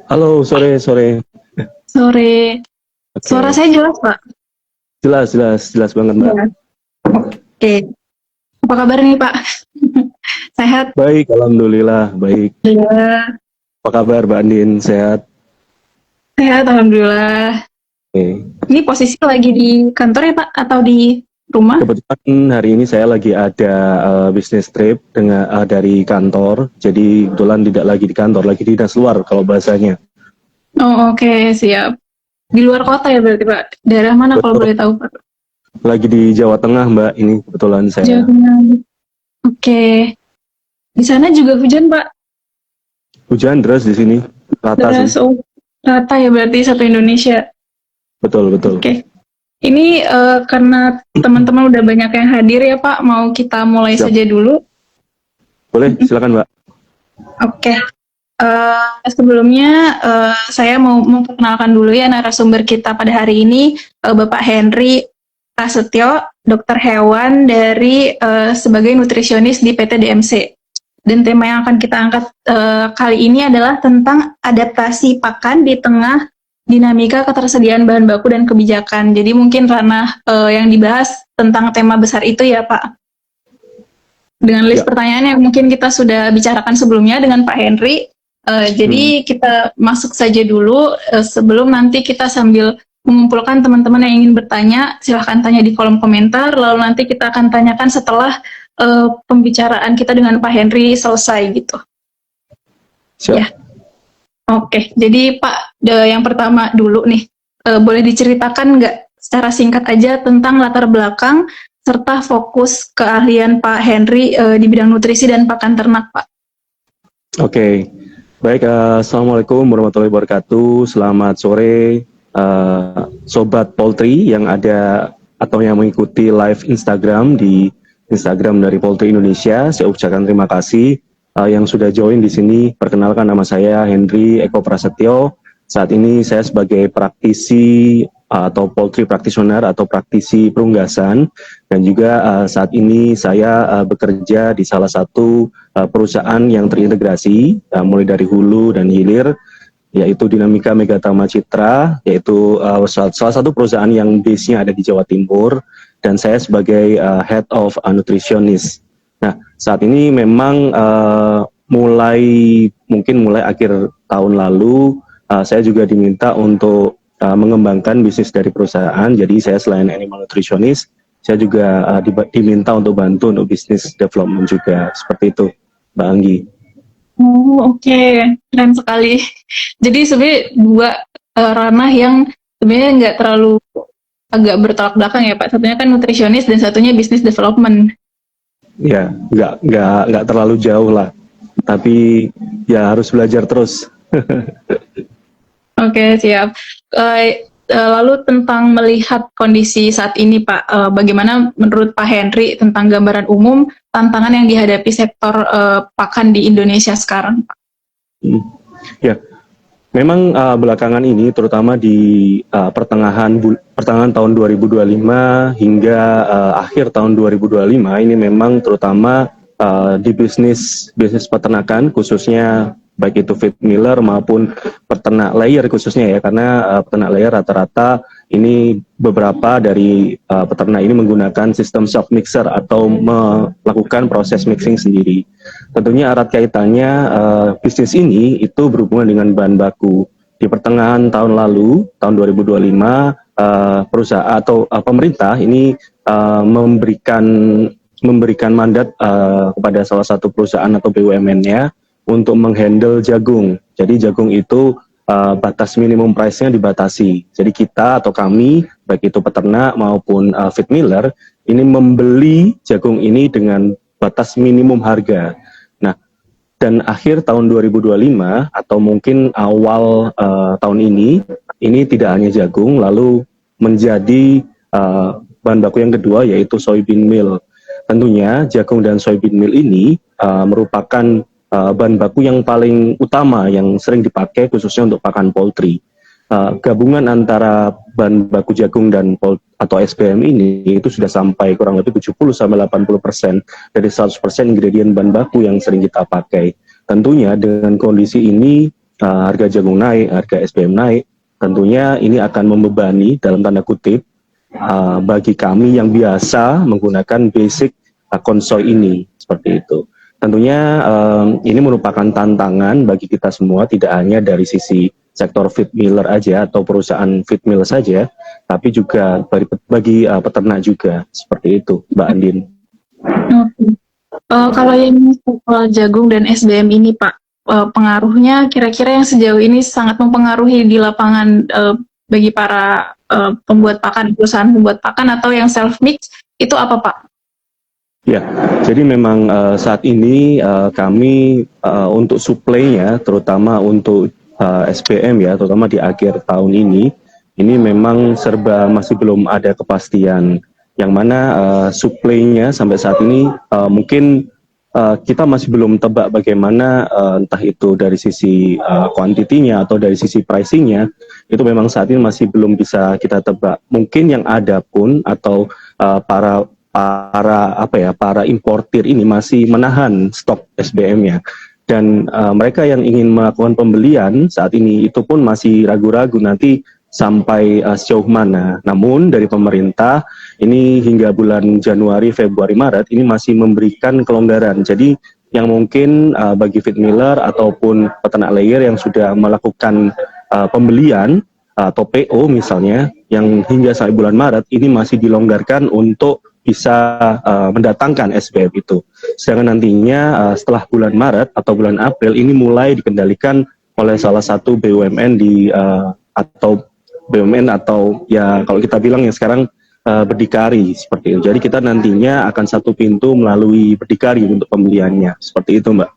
Halo, sore, sore. Sore. Suara Oke, saya jelas, Pak? jelas, jelas, jelas banget, Mbak. Iya. Oke. Apa kabar nih, Pak? Sehat? Baik, alhamdulillah, baik. Alhamdulillah. Apa kabar, Mbak Andin? Sehat? Sehat, Alhamdulillah. Oke. Ini posisi lagi di kantor ya, Pak? Atau di rumah? Kebetulan hari ini saya lagi ada bisnis trip dari kantor. Jadi kebetulan tidak lagi di kantor, lagi di dinas luar kalau bahasanya. Oh, oke. Siap. Di luar kota ya berarti, Pak? Daerah mana kalau Betul. boleh tahu, Pak? Lagi di Jawa Tengah, Mbak. Ini kebetulan Jawa saya. Tengah. Oke. Di sana juga hujan, Pak? Hujan deras di sini, rata sih. Deras. Oh, rata ya berarti satu Indonesia. Betul, betul. Oke. Ini karena teman-teman udah banyak yang hadir ya, Pak. Mau kita mulai Siap. saja dulu. Boleh, silakan, Mbak. Oke. Sebelumnya saya mau memperkenalkan dulu ya narasumber kita pada hari ini, Bapak Henry Prasetyo, dokter hewan dari sebagai nutrisionis di PT DMC. Dan tema yang akan kita angkat kali ini adalah tentang adaptasi pakan di tengah dinamika ketersediaan bahan baku dan kebijakan. Jadi mungkin ranah yang dibahas tentang tema besar itu ya, Pak. Dengan list Ya. pertanyaan yang mungkin kita sudah bicarakan sebelumnya dengan Pak Henry. Jadi kita masuk saja dulu sebelum nanti kita sambil mengumpulkan teman-teman yang ingin bertanya, silahkan tanya di kolom komentar, lalu nanti kita akan tanyakan setelah pembicaraan kita dengan Pak Henry selesai gitu. Siap. Ya, oke. Jadi Pak, yang pertama dulu nih, boleh diceritakan nggak secara singkat aja tentang latar belakang serta fokus keahlian Pak Henry di bidang nutrisi dan pakan ternak, Pak? Oke. Baik, Assalamualaikum warahmatullahi wabarakatuh. Selamat sore, Sobat Poultry yang ada atau yang mengikuti live Instagram di Instagram dari Poultry Indonesia. Saya ucapkan terima kasih yang sudah join di sini. Perkenalkan, nama saya Henry Eko Prasetyo. Saat ini saya sebagai praktisi atau poultry practitioner atau praktisi perunggasan, dan juga saat ini saya bekerja di salah satu perusahaan yang terintegrasi mulai dari hulu dan hilir, yaitu Dinamika Megatama Citra, yaitu salah satu perusahaan yang base-nya ada di Jawa Timur, dan saya sebagai Head of Nutritionist. Nah, saat ini memang mulai akhir tahun lalu saya juga diminta untuk mengembangkan bisnis dari perusahaan. Jadi saya selain animal nutritionist, saya juga diminta untuk bantu untuk bisnis development juga, seperti itu, Mbak Anggi. Oh, oke. Keren sekali. Jadi sebenarnya dua ranah yang sebenarnya nggak terlalu agak bertolak belakang ya, Pak. Satunya kan nutrisionis dan satunya business development. Ya, nggak terlalu jauh lah, tapi ya harus belajar terus. Oke, siap. Lalu tentang melihat kondisi saat ini, Pak, bagaimana menurut Pak Henry tentang gambaran umum tantangan yang dihadapi sektor pakan di Indonesia sekarang, Pak? Ya, memang belakangan ini, terutama di pertengahan tahun 2025 hingga akhir tahun 2025, ini memang terutama di bisnis peternakan, khususnya baik itu feed miller maupun peternak layer khususnya ya, karena peternak layer rata-rata ini beberapa dari peternak ini menggunakan sistem soft mixer atau melakukan proses mixing sendiri. Tentunya erat kaitannya bisnis ini itu berhubungan dengan bahan baku. Di pertengahan tahun lalu, tahun 2025, perusahaan atau pemerintah ini memberikan mandat kepada salah satu perusahaan atau BUMN-nya untuk menghandle jagung. Jadi jagung itu batas minimum price-nya dibatasi. Jadi kita atau kami, baik itu peternak maupun feed miller, ini membeli jagung ini dengan batas minimum harga. Nah, dan akhir tahun 2025 atau mungkin awal tahun ini tidak hanya jagung, lalu menjadi bahan baku yang kedua yaitu soybean meal. Tentunya jagung dan soybean meal ini merupakan bahan baku yang paling utama yang sering dipakai khususnya untuk pakan poultry. Gabungan antara bahan baku jagung dan atau SBM ini itu sudah sampai kurang lebih 70-80% dari 100% ingredient bahan baku yang sering kita pakai. Tentunya dengan kondisi ini harga jagung naik, harga SBM naik, tentunya ini akan membebani dalam tanda kutip bagi kami yang biasa menggunakan basic konsoi ini, seperti itu. Tentunya ini merupakan tantangan bagi kita semua, tidak hanya dari sisi sektor feed miller aja atau perusahaan feed mill saja, tapi juga bagi peternak juga, seperti itu, Mbak Andin. Kalau yang soal jagung dan SBM ini, Pak, pengaruhnya kira-kira yang sejauh ini sangat mempengaruhi di lapangan bagi para pembuat pakan, perusahaan pembuat pakan atau yang self mix, itu apa, Pak? Ya, jadi memang saat ini kami untuk suplainya, terutama untuk SPM ya, terutama di akhir tahun ini memang serba masih belum ada kepastian. Yang mana suplainya sampai saat ini mungkin kita masih belum tebak bagaimana entah itu dari sisi kuantitinya atau dari sisi pricingnya, itu memang saat ini masih belum bisa kita tebak. Mungkin yang ada pun atau para importir ini masih menahan stok SBM-nya, dan mereka yang ingin melakukan pembelian saat ini itu pun masih ragu-ragu nanti sampai sejauh mana. Namun dari pemerintah ini hingga bulan Januari, Februari, Maret ini masih memberikan kelonggaran. Jadi yang mungkin bagi feed miller ataupun peternak layer yang sudah melakukan pembelian atau PO misalnya yang hingga sampai bulan Maret ini masih dilonggarkan untuk bisa mendatangkan SBM itu. Sedangkan nantinya setelah bulan Maret atau bulan April ini mulai dikendalikan oleh salah satu BUMN atau ya kalau kita bilang yang sekarang berdikari seperti itu. Jadi kita nantinya akan satu pintu melalui berdikari untuk pembeliannya. Seperti itu, Mbak.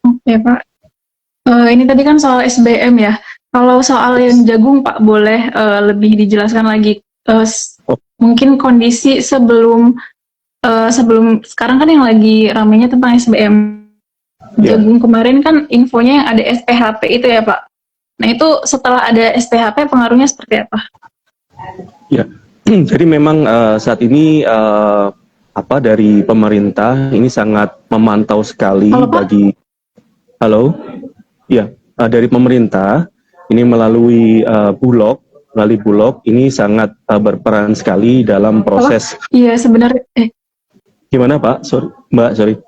Oke, Pak. Ini tadi kan soal SBM ya. Kalau soal yang jagung, Pak, boleh lebih dijelaskan lagi. Mungkin kondisi sebelum sekarang kan yang lagi ramainya tentang SBM. Jagung kemarin kan infonya yang ada SPHP itu ya, Pak. Nah, itu setelah ada SPHP pengaruhnya seperti apa? Ya, jadi memang saat ini dari pemerintah ini sangat memantau sekali. Halo, ya, dari pemerintah ini melalui Bulog ini sangat berperan sekali dalam proses. Iya, sebenarnya. Gimana, Pak? Mbak, sorry.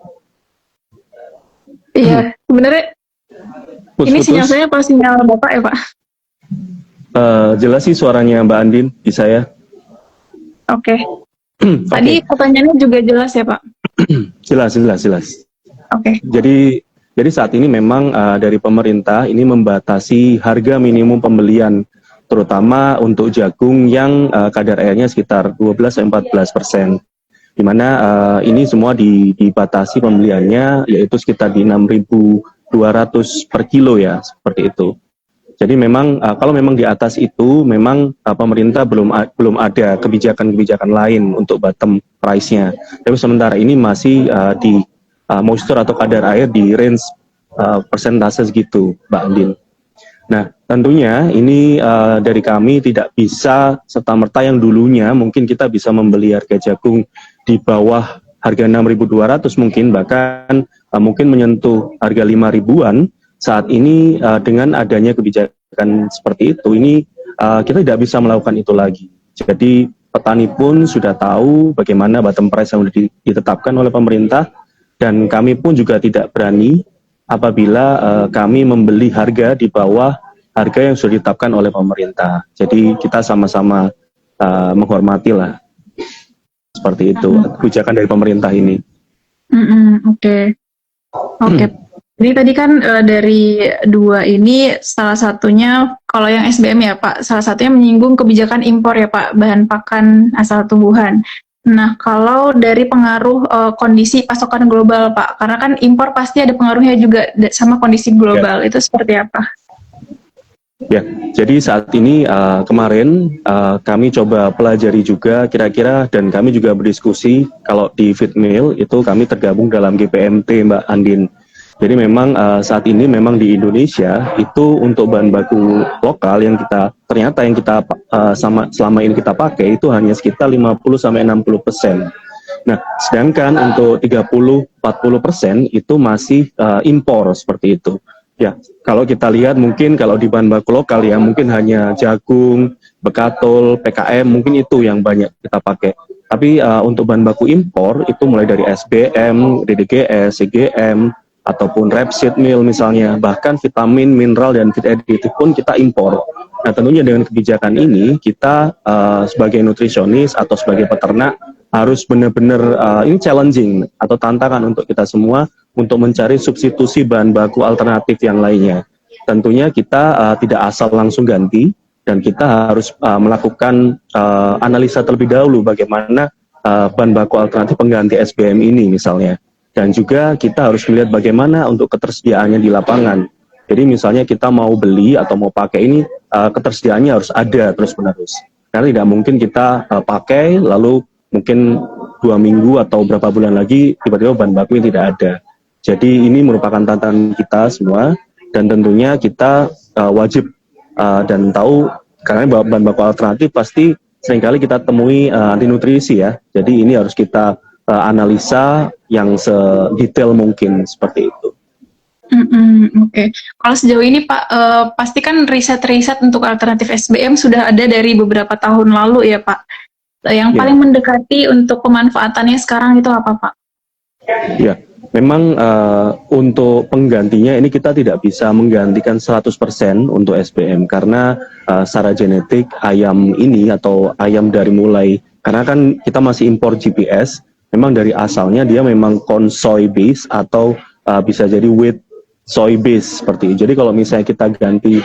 Iya, sebenarnya. Ini sinyal saya apa sinyal Bapak ya, Pak? Jelas sih suaranya Mbak Andin di saya. Oke. Tadi pertanyaannya juga jelas ya, Pak? Jelas. Oke. Jadi saat ini memang dari pemerintah ini membatasi harga minimum pembelian, terutama untuk jagung yang kadar airnya sekitar 12-14%. Di mana ini semua dibatasi pembeliannya yaitu sekitar di 6.200 per kilo ya, seperti itu. Jadi memang kalau memang di atas itu memang pemerintah belum ada kebijakan-kebijakan lain untuk bottom price-nya. Tapi sementara ini masih di moisture atau kadar air di range persentase segitu, Mbak Andin. Nah, tentunya ini dari kami tidak bisa serta-merta yang dulunya mungkin kita bisa membeli harga jagung di bawah harga 6.200 mungkin, bahkan mungkin menyentuh harga 5.000-an. Saat ini dengan adanya kebijakan seperti itu, ini kita tidak bisa melakukan itu lagi. Jadi petani pun sudah tahu bagaimana bottom price yang sudah ditetapkan oleh pemerintah, dan kami pun juga tidak berani apabila kami membeli harga di bawah harga yang sudah ditetapkan oleh pemerintah. Jadi kita sama-sama menghormati lah. Seperti itu kebijakan dari pemerintah ini. Oke. Jadi tadi kan dari dua ini salah satunya kalau yang SBM ya Pak, salah satunya menyinggung kebijakan impor ya Pak, bahan pakan asal tumbuhan. Nah, kalau dari pengaruh kondisi pasokan global Pak, karena kan impor pasti ada pengaruhnya juga sama kondisi global, itu seperti apa? Ya, jadi saat ini kemarin kami coba pelajari juga kira-kira, dan kami juga berdiskusi kalau di feed mill itu kami tergabung dalam GPMT Mbak Andin. Jadi memang saat ini memang di Indonesia itu untuk bahan baku lokal yang kita selama ini kita pakai itu hanya sekitar 50-60%. Nah, sedangkan untuk 30-40% itu masih impor seperti itu. Ya, kalau kita lihat mungkin kalau di bahan baku lokal ya mungkin hanya jagung, bekatol, PKM mungkin itu yang banyak kita pakai. Tapi untuk bahan baku impor itu mulai dari SBM, DDGS, CGM ataupun rapeseed meal misalnya, bahkan vitamin, mineral dan feed additive pun kita impor. Nah, tentunya dengan kebijakan ini kita sebagai nutrisionis atau sebagai peternak harus benar-benar ini challenging atau tantangan untuk kita semua untuk mencari substitusi bahan baku alternatif yang lainnya. Tentunya kita tidak asal langsung ganti dan kita harus melakukan analisa terlebih dahulu bagaimana bahan baku alternatif pengganti SBM ini misalnya. Dan juga kita harus melihat bagaimana untuk ketersediaannya di lapangan. Jadi misalnya kita mau beli atau mau pakai ini ketersediaannya harus ada terus-menerus. Karena tidak mungkin kita pakai lalu mungkin 2 minggu atau berapa bulan lagi tiba-tiba bahan baku ini tidak ada. Jadi ini merupakan tantangan kita semua dan tentunya kita wajib dan tahu karena bahan baku alternatif pasti seringkali kita temui anti nutrisi ya. Jadi ini harus kita analisa yang sedetail mungkin seperti itu. Oke. Kalau sejauh ini Pak, pasti kan riset-riset untuk alternatif SBM sudah ada dari beberapa tahun lalu ya Pak. Yang paling mendekati untuk pemanfaatannya sekarang itu apa Pak? Ya, memang untuk penggantinya ini kita tidak bisa menggantikan 100% untuk SBM karena secara genetik ayam ini atau ayam dari mulai, karena kan kita masih impor GPS, memang dari asalnya dia memang corn soy base atau bisa jadi wheat soy base seperti itu. Jadi kalau misalnya kita ganti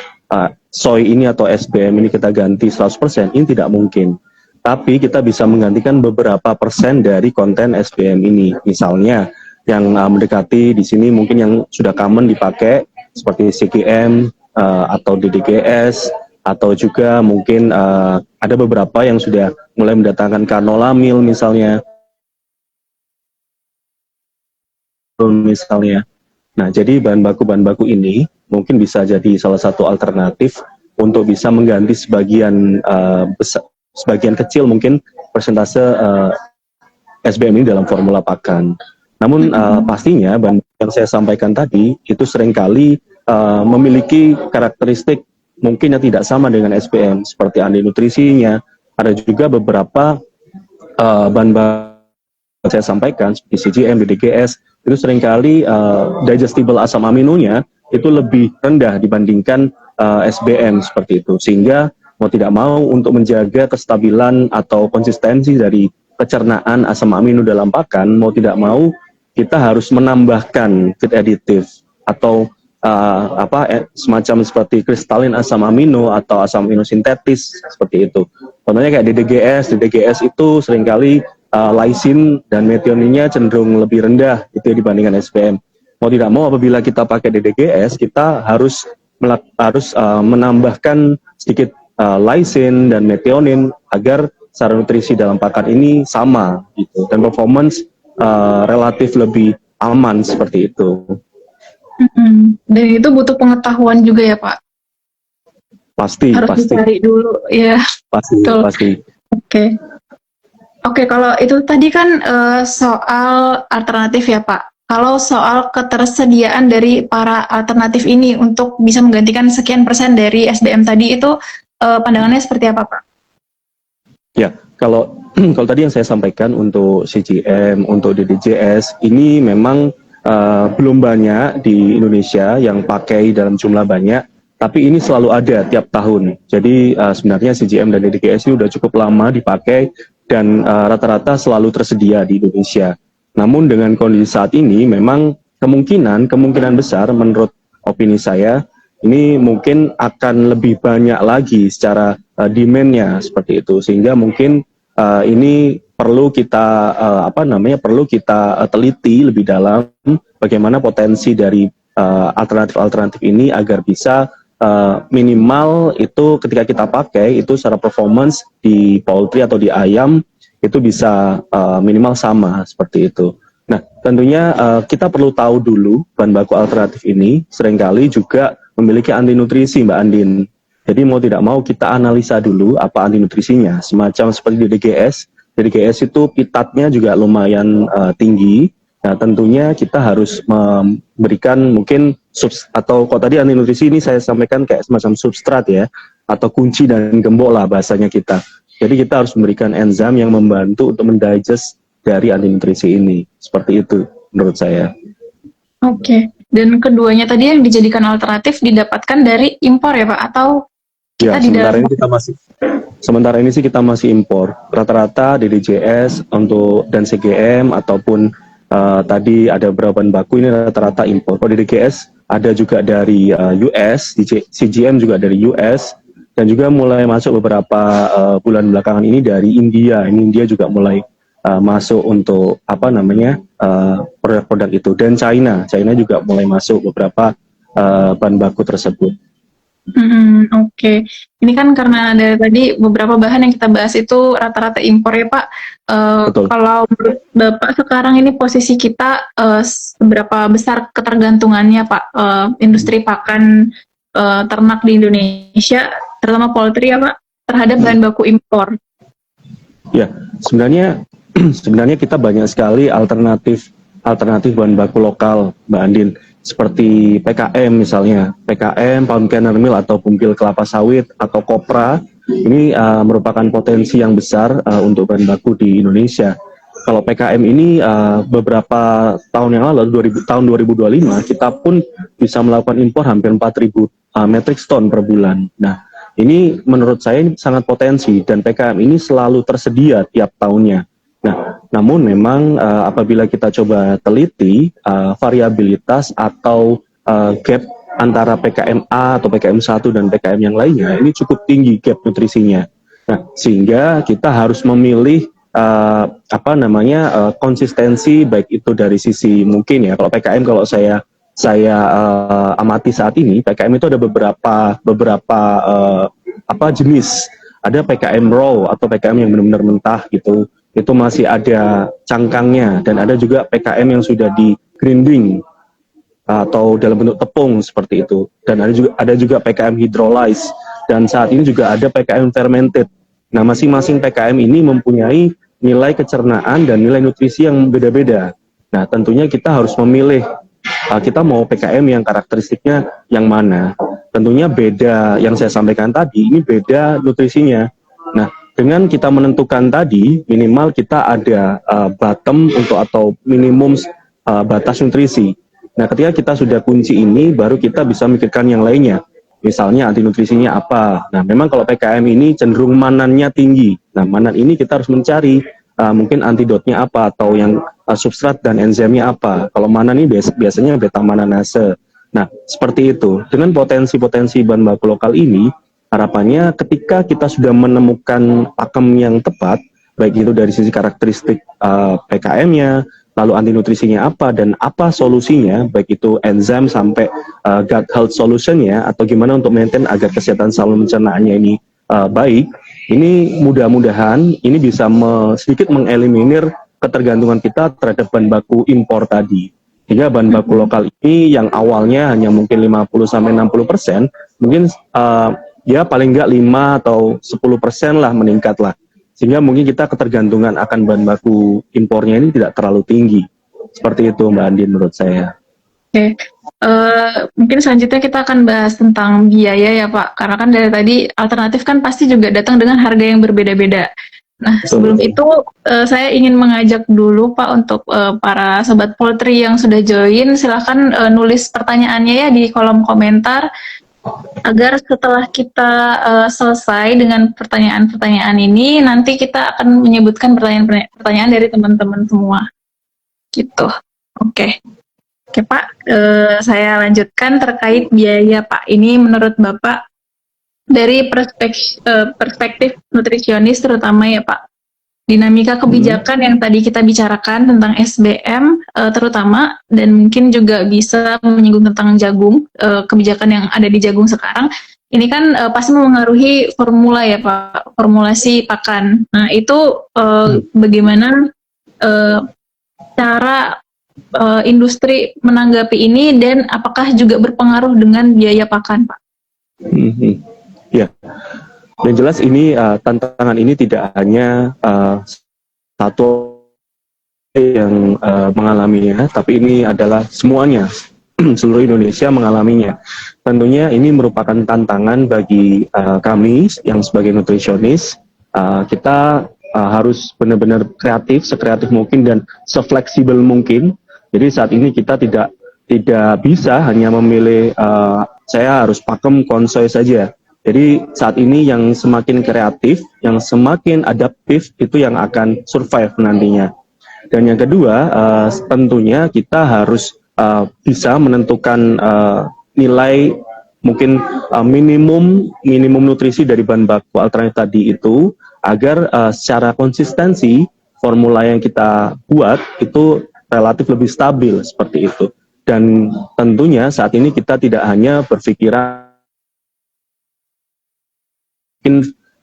soy ini atau SBM ini kita ganti 100%, ini tidak mungkin. Tapi kita bisa menggantikan beberapa persen dari konten SBM ini. Misalnya yang mendekati di sini mungkin yang sudah common dipakai seperti CGM atau DDGS atau juga mungkin ada beberapa yang sudah mulai mendatangkan canola meal misalnya. Nah, jadi bahan baku ini mungkin bisa jadi salah satu alternatif untuk bisa mengganti sebagian besar, sebagian kecil mungkin persentase SBM ini dalam formula pakan. Namun pastinya bahan yang saya sampaikan tadi itu seringkali memiliki karakteristik mungkin yang tidak sama dengan SBM seperti anti nutrisinya. Ada juga beberapa bahan yang saya sampaikan seperti CGM, DDGS itu seringkali digestible asam aminonya itu lebih rendah dibandingkan SBM seperti itu, sehingga mau tidak mau untuk menjaga kestabilan atau konsistensi dari pencernaan asam amino dalam pakan, mau tidak mau kita harus menambahkan feed additive atau semacam seperti kristalin asam amino atau asam amino sintetis seperti itu. Contohnya kayak DDGS itu seringkali lysine dan metioninnya cenderung lebih rendah itu dibandingkan SBM. Mau tidak mau apabila kita pakai DDGS kita harus menambahkan sedikit lysine dan metionin agar secara nutrisi dalam pakan ini sama gitu dan performance relatif lebih aman seperti itu. Dan itu butuh pengetahuan juga ya Pak? Pasti. Dicari dulu ya. Pasti. Oke, kalau itu tadi kan soal alternatif ya Pak. Kalau soal ketersediaan dari para alternatif ini untuk bisa menggantikan sekian persen dari SBM tadi itu pandangannya seperti apa Pak? Ya, kalau tadi yang saya sampaikan untuk CGM, untuk DDGS ini memang belum banyak di Indonesia yang pakai dalam jumlah banyak, tapi ini selalu ada tiap tahun. Jadi sebenarnya CGM dan DDGS ini sudah cukup lama dipakai dan rata-rata selalu tersedia di Indonesia. Namun dengan kondisi saat ini memang kemungkinan besar menurut opini saya ini mungkin akan lebih banyak lagi secara demand-nya seperti itu, sehingga mungkin ini perlu kita perlu kita teliti lebih dalam bagaimana potensi dari alternatif ini agar bisa minimal itu ketika kita pakai itu secara performance di poultry atau di ayam itu bisa minimal sama seperti itu. Nah, tentunya kita perlu tahu dulu bahan baku alternatif ini seringkali juga memiliki anti nutrisi Mbak Andin. Jadi mau tidak mau kita analisa dulu apa anti nutrisinya. Semacam seperti DDGS. DDGS itu pitatnya juga lumayan tinggi Nah, tentunya kita harus memberikan mungkin atau kalau tadi anti nutrisi ini saya sampaikan kayak semacam substrat ya, atau kunci dan gembok lah bahasanya kita. Jadi kita harus memberikan enzim yang membantu untuk mendigest dari anti nutrisi ini. Seperti itu menurut saya. Oke. Dan keduanya tadi yang dijadikan alternatif didapatkan dari impor ya Pak? Atau Ya, kita di dalam... sementara ini sih kita masih impor. Rata-rata DDGS dan CGM ataupun tadi ada beberapa bahan baku ini rata-rata impor. Kalau DDGS ada juga dari US, CGM juga dari US, dan juga mulai masuk beberapa bulan belakangan ini dari India. Ini India juga mulai masuk untuk produk-produk itu. Dan China juga mulai masuk beberapa bahan baku tersebut. Oke. Ini kan karena dari tadi beberapa bahan yang kita bahas itu rata-rata impor ya Pak. Kalau menurut Bapak sekarang ini posisi kita seberapa besar ketergantungannya Pak industri pakan ternak di Indonesia, terutama poultry ya Pak, terhadap bahan baku impor? Ya, sebenarnya kita banyak sekali alternatif bahan baku lokal, Mbak Andin. Seperti PKM misalnya, PKM, palm kernel meal atau pumpil kelapa sawit atau kopra, ini merupakan potensi yang besar untuk bahan baku di Indonesia. Kalau PKM ini beberapa tahun yang lalu, tahun 2025, kita pun bisa melakukan impor hampir 4.000 metric ton per bulan. Nah, ini menurut saya ini sangat potensi dan PKM ini selalu tersedia tiap tahunnya. Nah, namun memang apabila kita coba teliti variabilitas atau gap antara PKM A atau PKM 1 dan PKM yang lainnya ini cukup tinggi gap nutrisinya. Nah, sehingga kita harus memilih konsistensi baik itu dari sisi mungkin ya kalau PKM kalau saya amati saat ini PKM itu ada beberapa jenis. Ada PKM raw atau PKM yang benar-benar mentah gitu. Itu masih ada cangkangnya dan ada juga PKM yang sudah di grinding atau dalam bentuk tepung seperti itu dan ada juga PKM hydrolyze dan saat ini juga ada PKM fermented. Nah, masing-masing PKM ini mempunyai nilai kecernaan dan nilai nutrisi yang beda-beda. Nah, tentunya kita harus memilih kita mau PKM yang karakteristiknya yang mana. Tentunya beda yang saya sampaikan tadi ini beda nutrisinya. Nah, dengan kita menentukan tadi, minimal kita ada bottom atau minimum batas nutrisi. Nah, ketika kita sudah kunci ini, baru kita bisa mikirkan yang lainnya. Misalnya anti nutrisinya apa. Nah, memang kalau PKM ini cenderung manannya tinggi. Nah, manan ini kita harus mencari mungkin antidotnya apa atau yang substrat dan enzimnya apa. Kalau manan ini biasanya beta mananase. Nah, seperti itu. Dengan potensi-potensi bahan baku lokal ini, harapannya ketika kita sudah menemukan pakem yang tepat, baik itu dari sisi karakteristik PKM-nya, lalu anti nutrisinya apa, dan apa solusinya, baik itu enzim sampai gut health solution-nya, atau gimana untuk maintain agar kesehatan saluran pencernaannya ini baik, ini mudah-mudahan ini bisa sedikit mengeliminir ketergantungan kita terhadap bahan baku impor tadi. Sehingga bahan baku lokal ini yang awalnya hanya mungkin 50-60%, mungkin ya paling nggak 5 atau 10% lah meningkat lah. Sehingga mungkin kita ketergantungan akan bahan baku impornya ini tidak terlalu tinggi. Seperti itu Mbak Andin menurut saya. Oke. Mungkin selanjutnya kita akan bahas tentang biaya ya Pak. Karena kan dari tadi alternatif kan pasti juga datang dengan harga yang berbeda-beda. Nah, sebelum itu saya ingin mengajak dulu Pak untuk para sobat poultry yang sudah join, silahkan nulis pertanyaannya ya di kolom komentar. Agar setelah kita selesai dengan pertanyaan-pertanyaan ini, nanti kita akan menyebutkan pertanyaan dari teman-teman semua. Gitu. Oke Pak, saya lanjutkan terkait biaya Pak. Ini menurut Bapak, dari perspektif nutrisionis terutama ya Pak, dinamika kebijakan yang tadi kita bicarakan tentang SBM terutama, dan mungkin juga bisa menyinggung tentang jagung, kebijakan yang ada di jagung sekarang, ini kan pasti memengaruhi formula ya Pak, formulasi pakan. Nah itu bagaimana cara industri menanggapi ini dan apakah juga berpengaruh dengan biaya pakan Pak? Ya. Yang jelas ini tantangan ini tidak hanya satu yang mengalaminya, tapi ini adalah semuanya, seluruh Indonesia mengalaminya. Tentunya ini merupakan tantangan bagi kami yang sebagai nutrisionis. Kita harus benar-benar kreatif, sekreatif mungkin dan sefleksibel mungkin. Jadi saat ini kita tidak bisa hanya memilih saya harus pakem konsoy saja. Jadi saat ini yang semakin kreatif, yang semakin adaptif itu yang akan survive nantinya. Dan yang kedua, tentunya kita harus bisa menentukan nilai mungkin minimum nutrisi dari bahan baku alternatif tadi itu agar secara konsistensi formula yang kita buat itu relatif lebih stabil seperti itu. Dan tentunya saat ini kita tidak hanya berpikiran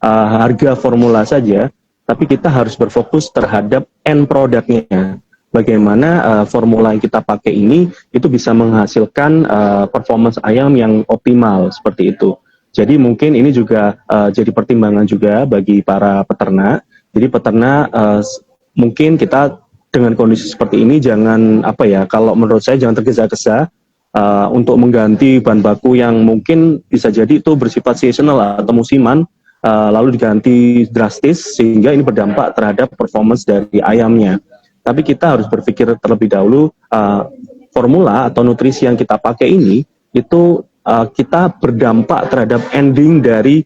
harga formula saja, tapi kita harus berfokus terhadap end produknya. Bagaimana formula yang kita pakai ini itu bisa menghasilkan performance ayam yang optimal seperti itu. Jadi mungkin ini juga jadi pertimbangan juga bagi para peternak. Jadi peternak mungkin kita dengan kondisi seperti ini jangan kalau menurut saya jangan tergesa-gesa untuk mengganti bahan baku yang mungkin bisa jadi itu bersifat seasonal atau musiman, lalu diganti drastis sehingga ini berdampak terhadap performance dari ayamnya. Tapi kita harus berpikir terlebih dahulu formula atau nutrisi yang kita pakai ini itu kita berdampak terhadap ending dari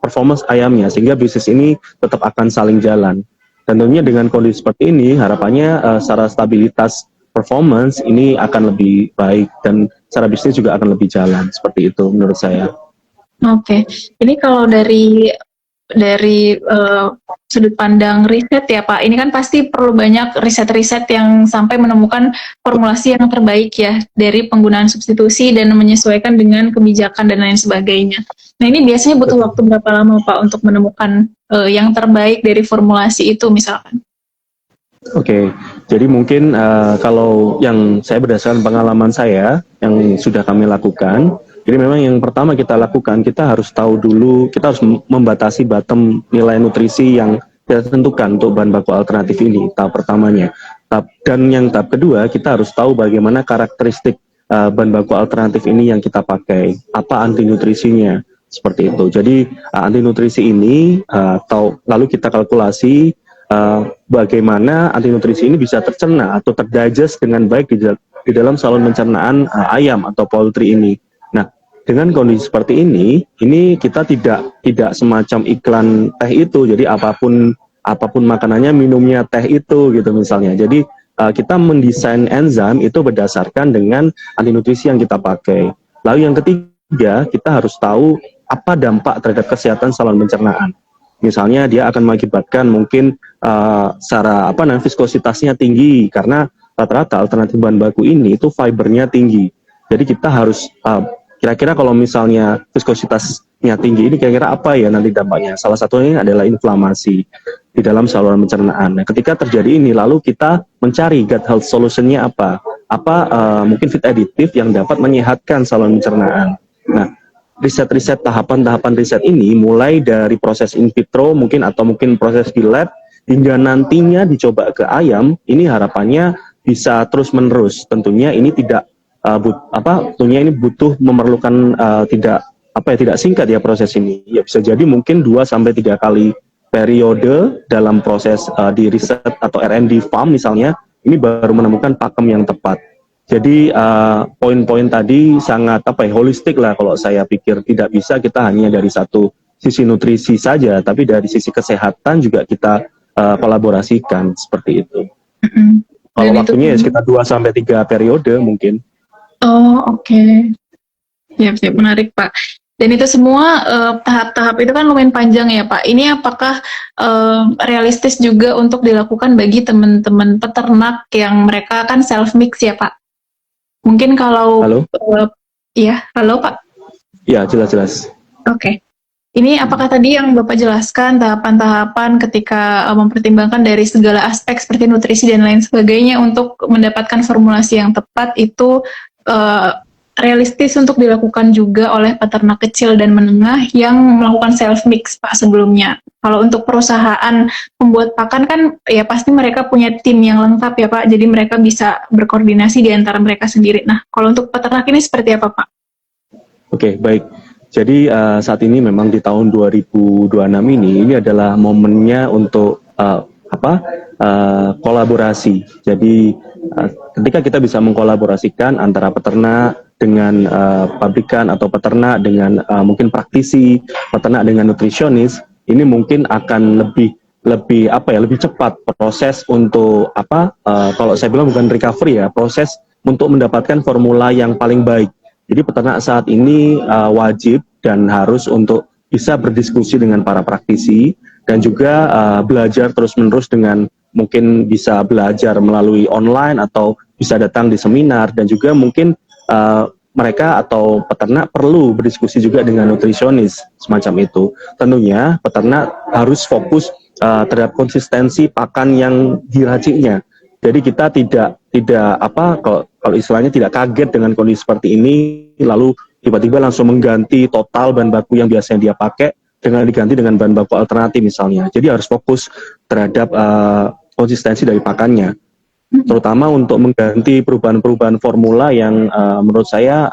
performance ayamnya sehingga bisnis ini tetap akan saling jalan. Tentunya dengan kondisi seperti ini harapannya secara stabilitas performance ini akan lebih baik dan secara bisnis juga akan lebih jalan seperti itu menurut saya. Oke, ini kalau dari sudut pandang riset ya Pak, ini kan pasti perlu banyak riset-riset yang sampai menemukan formulasi yang terbaik ya dari penggunaan substitusi dan menyesuaikan dengan kebijakan dan lain sebagainya. Nah ini biasanya butuh waktu berapa lama Pak untuk menemukan yang terbaik dari formulasi itu misalkan? Oke, jadi mungkin kalau yang saya berdasarkan pengalaman saya yang sudah kami lakukan, jadi memang yang pertama kita lakukan, kita harus tahu dulu, kita harus membatasi bottom nilai nutrisi yang kita tentukan untuk bahan baku alternatif ini, tahap pertamanya. Dan yang tahap kedua, kita harus tahu bagaimana karakteristik bahan baku alternatif ini yang kita pakai, apa anti nutrisinya, seperti itu. Jadi anti nutrisi ini, lalu kita kalkulasi bagaimana anti nutrisi ini bisa tercerna atau terdigest dengan baik di dalam saluran pencernaan ayam atau poultry ini. Nah, dengan kondisi seperti ini kita tidak semacam iklan teh itu. Jadi apapun makanannya minumnya teh itu gitu misalnya. Jadi kita mendesain enzim itu berdasarkan dengan anti nutrisi yang kita pakai. Lalu yang ketiga, kita harus tahu apa dampak terhadap kesehatan saluran pencernaan. Misalnya dia akan mengakibatkan mungkin secara viskositasnya tinggi karena rata-rata alternatif bahan baku ini itu fibernya tinggi. Jadi kita harus kira-kira kalau misalnya viskositasnya tinggi ini kira-kira apa ya nanti dampaknya? Salah satunya adalah inflamasi di dalam saluran pencernaan. Nah, ketika terjadi ini lalu kita mencari gut health solutionnya apa? Mungkin feed additive yang dapat menyehatkan saluran pencernaan. Nah, riset-riset tahapan-tahapan riset ini mulai dari proses in vitro mungkin atau mungkin proses di lab hingga nantinya dicoba ke ayam, ini harapannya bisa terus-menerus. Tentunya ini tentunya ini memerlukan tidak singkat ya proses ini. Ya bisa jadi mungkin 2 sampai 3 kali periode dalam proses di riset atau R&D farm misalnya, ini baru menemukan pakem yang tepat. Jadi poin-poin tadi sangat holistik lah kalau saya pikir. Tidak bisa kita hanya dari satu sisi nutrisi saja, tapi dari sisi kesehatan juga kita kolaborasikan seperti itu. Kalau waktunya ya sekitar 2 sampai 3 periode mungkin. Oh oke. Ya, menarik Pak. Dan itu semua tahap-tahap itu kan lumayan panjang ya Pak. Ini apakah realistis juga untuk dilakukan bagi teman-teman peternak yang mereka kan self mix ya Pak? Mungkin kalau halo Pak. Ya jelas. Oke. Ini apakah tadi yang Bapak jelaskan tahapan-tahapan ketika mempertimbangkan dari segala aspek seperti nutrisi dan lain sebagainya untuk mendapatkan formulasi yang tepat itu realistis untuk dilakukan juga oleh peternak kecil dan menengah yang melakukan self mix Pak sebelumnya? Kalau untuk perusahaan pembuat pakan kan ya pasti mereka punya tim yang lengkap ya Pak, jadi mereka bisa berkoordinasi di antara mereka sendiri. Nah, kalau untuk peternak ini seperti apa Pak? Oke, baik. Jadi saat ini memang di tahun 2026 ini adalah momennya untuk kolaborasi. Jadi ketika kita bisa mengkolaborasikan antara peternak dengan pabrikan atau peternak dengan mungkin praktisi, peternak dengan nutrisionis, ini mungkin akan lebih cepat proses untuk kalau saya bilang bukan recovery ya, proses untuk mendapatkan formula yang paling baik. Jadi peternak saat ini wajib dan harus untuk bisa berdiskusi dengan para praktisi dan juga belajar terus-menerus dengan mungkin bisa belajar melalui online atau bisa datang di seminar, dan juga mungkin mereka atau peternak perlu berdiskusi juga dengan nutrisionis semacam itu. Tentunya peternak harus fokus terhadap konsistensi pakan yang diraciknya. Jadi kita tidak kalau istilahnya tidak kaget dengan kondisi seperti ini lalu tiba-tiba langsung mengganti total bahan baku yang biasanya dia pakai dengan diganti dengan bahan baku alternatif misalnya. Jadi harus fokus terhadap konsistensi dari pakannya, terutama untuk mengganti perubahan-perubahan formula yang menurut saya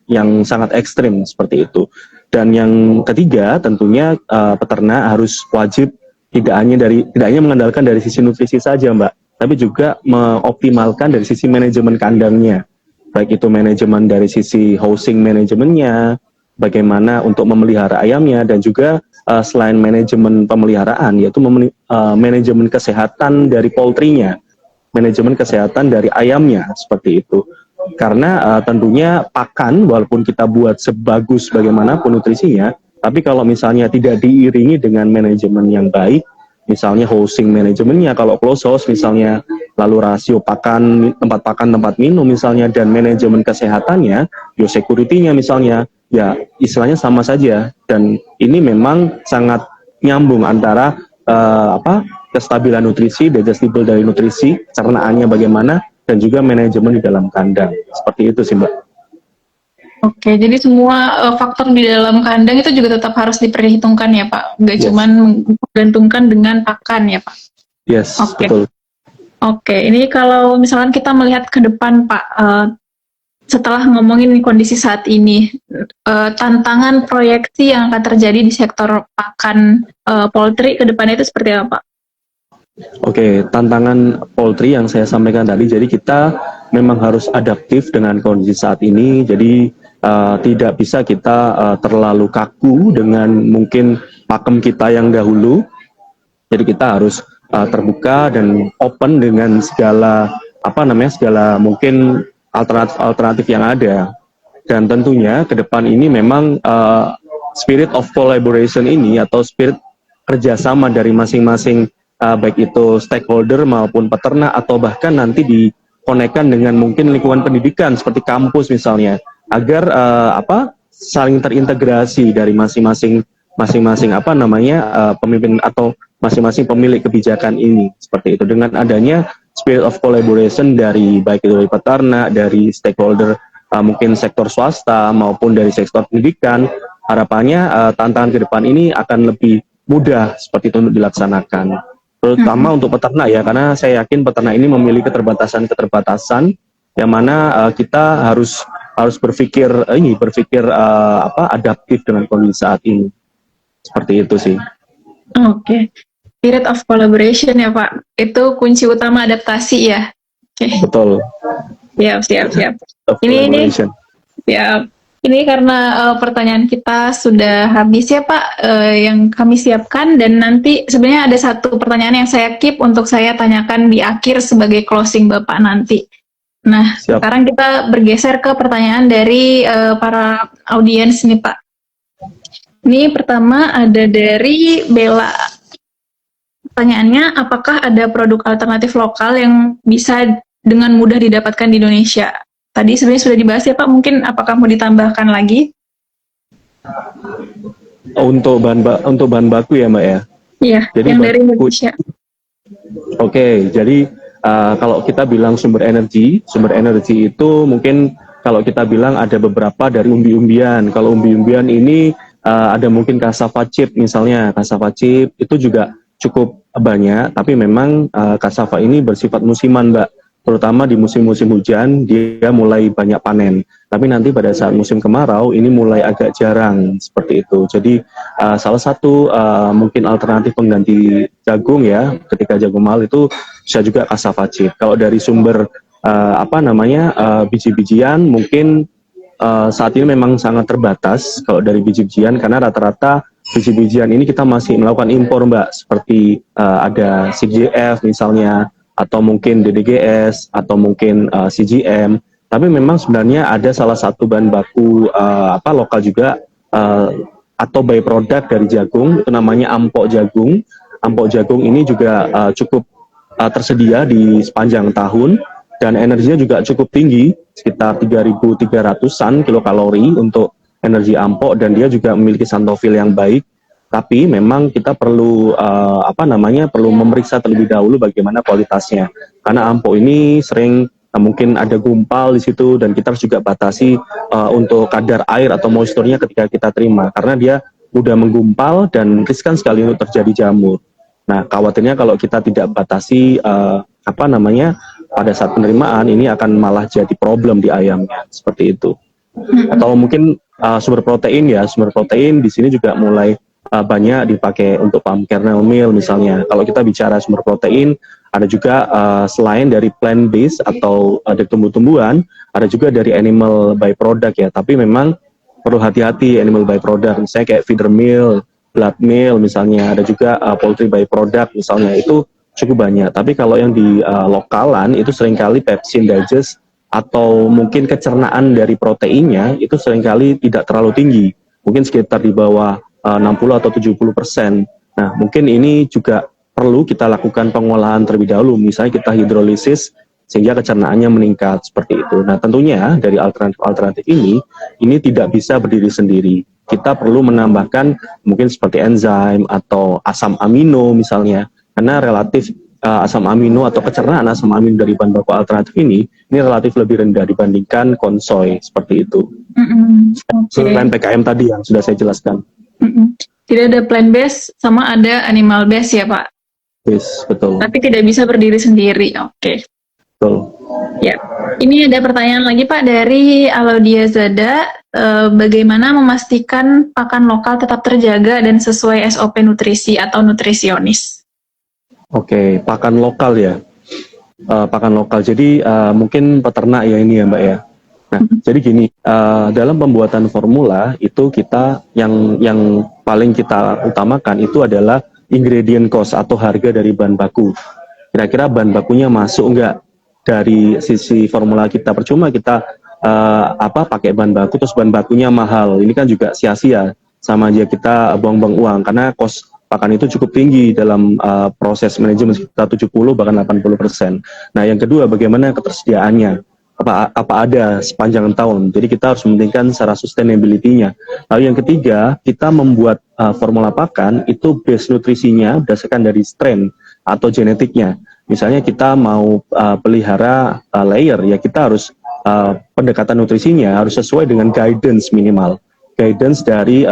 yang sangat ekstrim seperti itu. Dan yang ketiga tentunya peternak harus wajib tidak hanya mengandalkan dari sisi nutrisi saja Mbak, tapi juga mengoptimalkan dari sisi manajemen kandangnya, baik itu manajemen dari sisi housing manajemennya, bagaimana untuk memelihara ayamnya, dan juga selain manajemen pemeliharaan yaitu manajemen kesehatan dari poultry-nya, manajemen kesehatan dari ayamnya, seperti itu. Karena tentunya pakan walaupun kita buat sebagus bagaimanapun nutrisinya, tapi kalau misalnya tidak diiringi dengan manajemen yang baik, misalnya housing manajemennya, kalau close house misalnya, lalu rasio pakan, tempat minum misalnya, dan manajemen kesehatannya, biosecurity-nya misalnya, ya istilahnya sama saja. Dan ini memang sangat nyambung antara kestabilan nutrisi, digestible dari nutrisi, cernaannya bagaimana, dan juga manajemen di dalam kandang. Seperti itu sih Mbak. Oke, jadi semua faktor di dalam kandang itu juga tetap harus diperhitungkan ya Pak, nggak cuma menggantungkan dengan pakan ya Pak. Yes, betul. Oke, ini kalau misalkan kita melihat ke depan Pak, setelah ngomongin kondisi saat ini, tantangan proyeksi yang akan terjadi di sektor pakan poultry ke depannya itu seperti apa Pak? Oke, tantangan poultry yang saya sampaikan tadi, jadi kita memang harus adaptif dengan kondisi saat ini. Jadi tidak bisa kita terlalu kaku dengan mungkin pakem kita yang dahulu. Jadi kita harus terbuka dan open dengan segala mungkin alternatif yang ada. Dan tentunya ke depan ini memang spirit of collaboration ini atau spirit kerjasama dari masing-masing baik itu stakeholder maupun peternak atau bahkan nanti dikonekkan dengan mungkin lingkungan pendidikan seperti kampus misalnya, agar saling terintegrasi dari masing-masing pemimpin atau masing-masing pemilik kebijakan ini, seperti itu. Dengan adanya spirit of collaboration dari baik itu dari peternak, dari stakeholder mungkin sektor swasta maupun dari sektor pendidikan, harapannya tantangan ke depan ini akan lebih mudah seperti itu untuk dilaksanakan, terutama untuk peternak ya, karena saya yakin peternak ini memiliki keterbatasan yang mana kita harus berpikir adaptif dengan kondisi saat ini, seperti itu sih. Oke. Spirit of collaboration ya Pak, itu kunci utama adaptasi ya. Betul. Siap. Ini karena pertanyaan kita sudah habis ya Pak, yang kami siapkan, dan nanti sebenarnya ada satu pertanyaan yang saya keep untuk saya tanyakan di akhir sebagai closing Bapak nanti. Nah, siap. Sekarang kita bergeser ke pertanyaan dari para audiens nih Pak. Ini pertama ada dari Bella. Pertanyaannya, apakah ada produk alternatif lokal yang bisa dengan mudah didapatkan di Indonesia? Tadi sebenarnya sudah dibahas ya Pak, mungkin apakah mau ditambahkan lagi? Untuk bahan baku ya Mbak ya? Iya, jadi yang dari Indonesia. Oke, jadi kalau kita bilang sumber energi itu mungkin kalau kita bilang ada beberapa dari umbi-umbian. Kalau umbi-umbian ini ada mungkin cassava chip misalnya. Cassava chip itu juga cukup banyak, tapi memang cassava ini bersifat musiman, Mbak. Terutama di musim-musim hujan dia mulai banyak panen. Tapi nanti pada saat musim kemarau ini mulai agak jarang seperti itu. Jadi salah satu mungkin alternatif pengganti jagung ya, ketika jagung mahal itu bisa juga cassava chip. Kalau dari sumber biji-bijian mungkin saat ini memang sangat terbatas kalau dari biji-bijian, karena rata-rata biji-bijian ini kita masih melakukan impor, Mbak, seperti ada CGF misalnya, atau mungkin DDGS, atau mungkin CGM. Tapi memang sebenarnya ada salah satu bahan baku lokal juga atau byproduct dari jagung, itu namanya ampok jagung. Ampok jagung ini juga cukup tersedia di sepanjang tahun, dan energinya juga cukup tinggi, sekitar 3.300-an kilokalori untuk energi ampok, dan dia juga memiliki santofil yang baik. Tapi memang kita perlu perlu memeriksa terlebih dahulu bagaimana kualitasnya, karena ampok ini sering mungkin ada gumpal di situ, dan kita harus juga batasi untuk kadar air atau moisturnya ketika kita terima, karena dia mudah menggumpal dan riskan sekali untuk terjadi jamur. Nah, khawatirnya kalau kita tidak batasi pada saat penerimaan, ini akan malah jadi problem di ayamnya, seperti itu. Atau mungkin sumber protein di sini juga mulai banyak dipakai untuk palm kernel meal misalnya. Kalau kita bicara sumber protein, ada juga selain dari plant based atau dari tumbuh-tumbuhan, ada juga dari animal byproduct ya. Tapi memang perlu hati-hati animal byproduct, misalnya kayak feeder meal, blood meal misalnya, ada juga poultry byproduct misalnya, itu cukup banyak. Tapi kalau yang di lokalan itu seringkali pepsin digest atau mungkin kecernaan dari proteinnya itu seringkali tidak terlalu tinggi, mungkin sekitar di bawah 60 atau 70%. Nah, mungkin ini juga perlu kita lakukan pengolahan terlebih dahulu, misalnya kita hidrolisis sehingga kecernaannya meningkat seperti itu. Nah, tentunya dari alternatif-alternatif ini tidak bisa berdiri sendiri. Kita perlu menambahkan mungkin seperti enzim atau asam amino misalnya, karena relatif asam amino atau kecernaan asam amino dari bahan baku alternatif ini relatif lebih rendah dibandingkan konsoy, seperti itu. Selain PKM tadi yang sudah saya jelaskan. Tidak ada plant based sama ada animal based ya, Pak? Yes, betul. Tapi tidak bisa berdiri sendiri. Oke. Betul. Ya, ini ada pertanyaan lagi Pak dari Alaudia Zada. Bagaimana memastikan pakan lokal tetap terjaga dan sesuai SOP nutrisi atau nutrisionis? Oke, pakan lokal ya. Pakan lokal. Jadi mungkin peternak ya ini ya Mbak ya. Nah, jadi gini, dalam pembuatan formula itu kita yang paling kita utamakan itu adalah ingredient cost atau harga dari bahan baku. Kira-kira bahan bakunya masuk enggak dari sisi formula kita. Percuma kita pakai bahan baku terus bahan bakunya mahal. Ini kan juga sia-sia, sama aja kita buang-buang uang, karena cost pakan itu cukup tinggi dalam proses manajemen, sekitar 70 bahkan 80%. Nah, yang kedua, bagaimana ketersediaannya? Apa ada sepanjang tahun. Jadi kita harus mementingkan secara sustainability-nya. Lalu yang ketiga, kita membuat formula pakan itu base nutrisinya berdasarkan dari strain atau genetiknya. Misalnya kita mau pelihara layer, ya kita harus pendekatan nutrisinya harus sesuai dengan guidance minimal. Guidance dari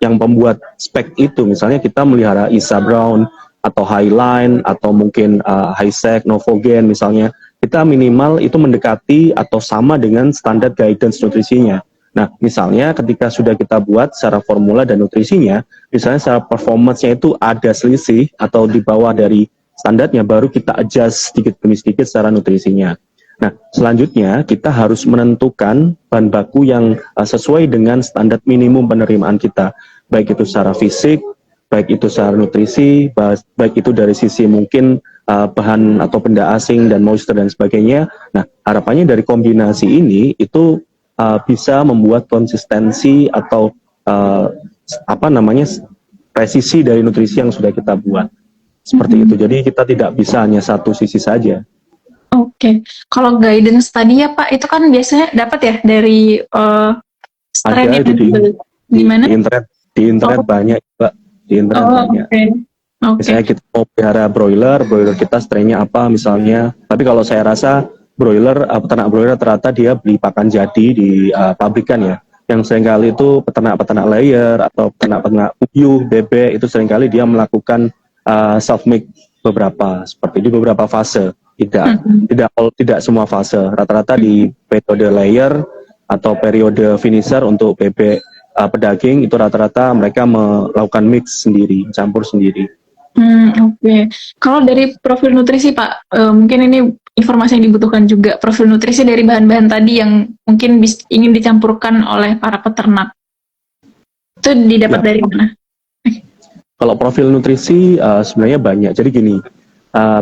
yang pembuat spek itu. Misalnya kita melihara Isa Brown atau Highline atau mungkin Highsec, Novogen misalnya, kita minimal itu mendekati atau sama dengan standar guidance nutrisinya. Nah, misalnya ketika sudah kita buat secara formula dan nutrisinya, misalnya secara performance-nya itu ada selisih atau di bawah dari standarnya, baru kita adjust sedikit demi sedikit secara nutrisinya. Nah, selanjutnya kita harus menentukan bahan baku yang sesuai dengan standar minimum penerimaan kita, baik itu secara fisik, baik itu secara nutrisi, baik itu dari sisi mungkin bahan atau benda asing dan moisture dan sebagainya. Nah, harapannya dari kombinasi ini itu bisa membuat konsistensi atau presisi dari nutrisi yang sudah kita buat. Seperti itu. Jadi kita tidak bisa hanya satu sisi saja. Oke. Kalau guidance tadi ya Pak, itu kan biasanya dapat ya dari strain ada itu di mana? Di internet banyak, Pak. Di internet banyak. Okay. Misalnya kita mau pelihara broiler kita strainnya apa misalnya. Tapi kalau saya rasa peternak broiler ternyata dia beli pakan jadi di pabrikan ya. yang seringkali itu peternak-peternak layer atau peternak-peternak puyuh, bebek itu seringkali dia melakukan self make beberapa seperti di beberapa fase. Tidak semua fase. Rata-rata di periode layer atau periode finisher untuk bebek pedaging itu rata-rata mereka melakukan mix sendiri, campur sendiri. Oke. Kalau dari profil nutrisi Pak, mungkin ini informasi yang dibutuhkan juga, profil nutrisi dari bahan-bahan tadi yang mungkin ingin dicampurkan oleh para peternak. Itu didapat dari mana? Kalau profil nutrisi sebenarnya banyak. Jadi gini,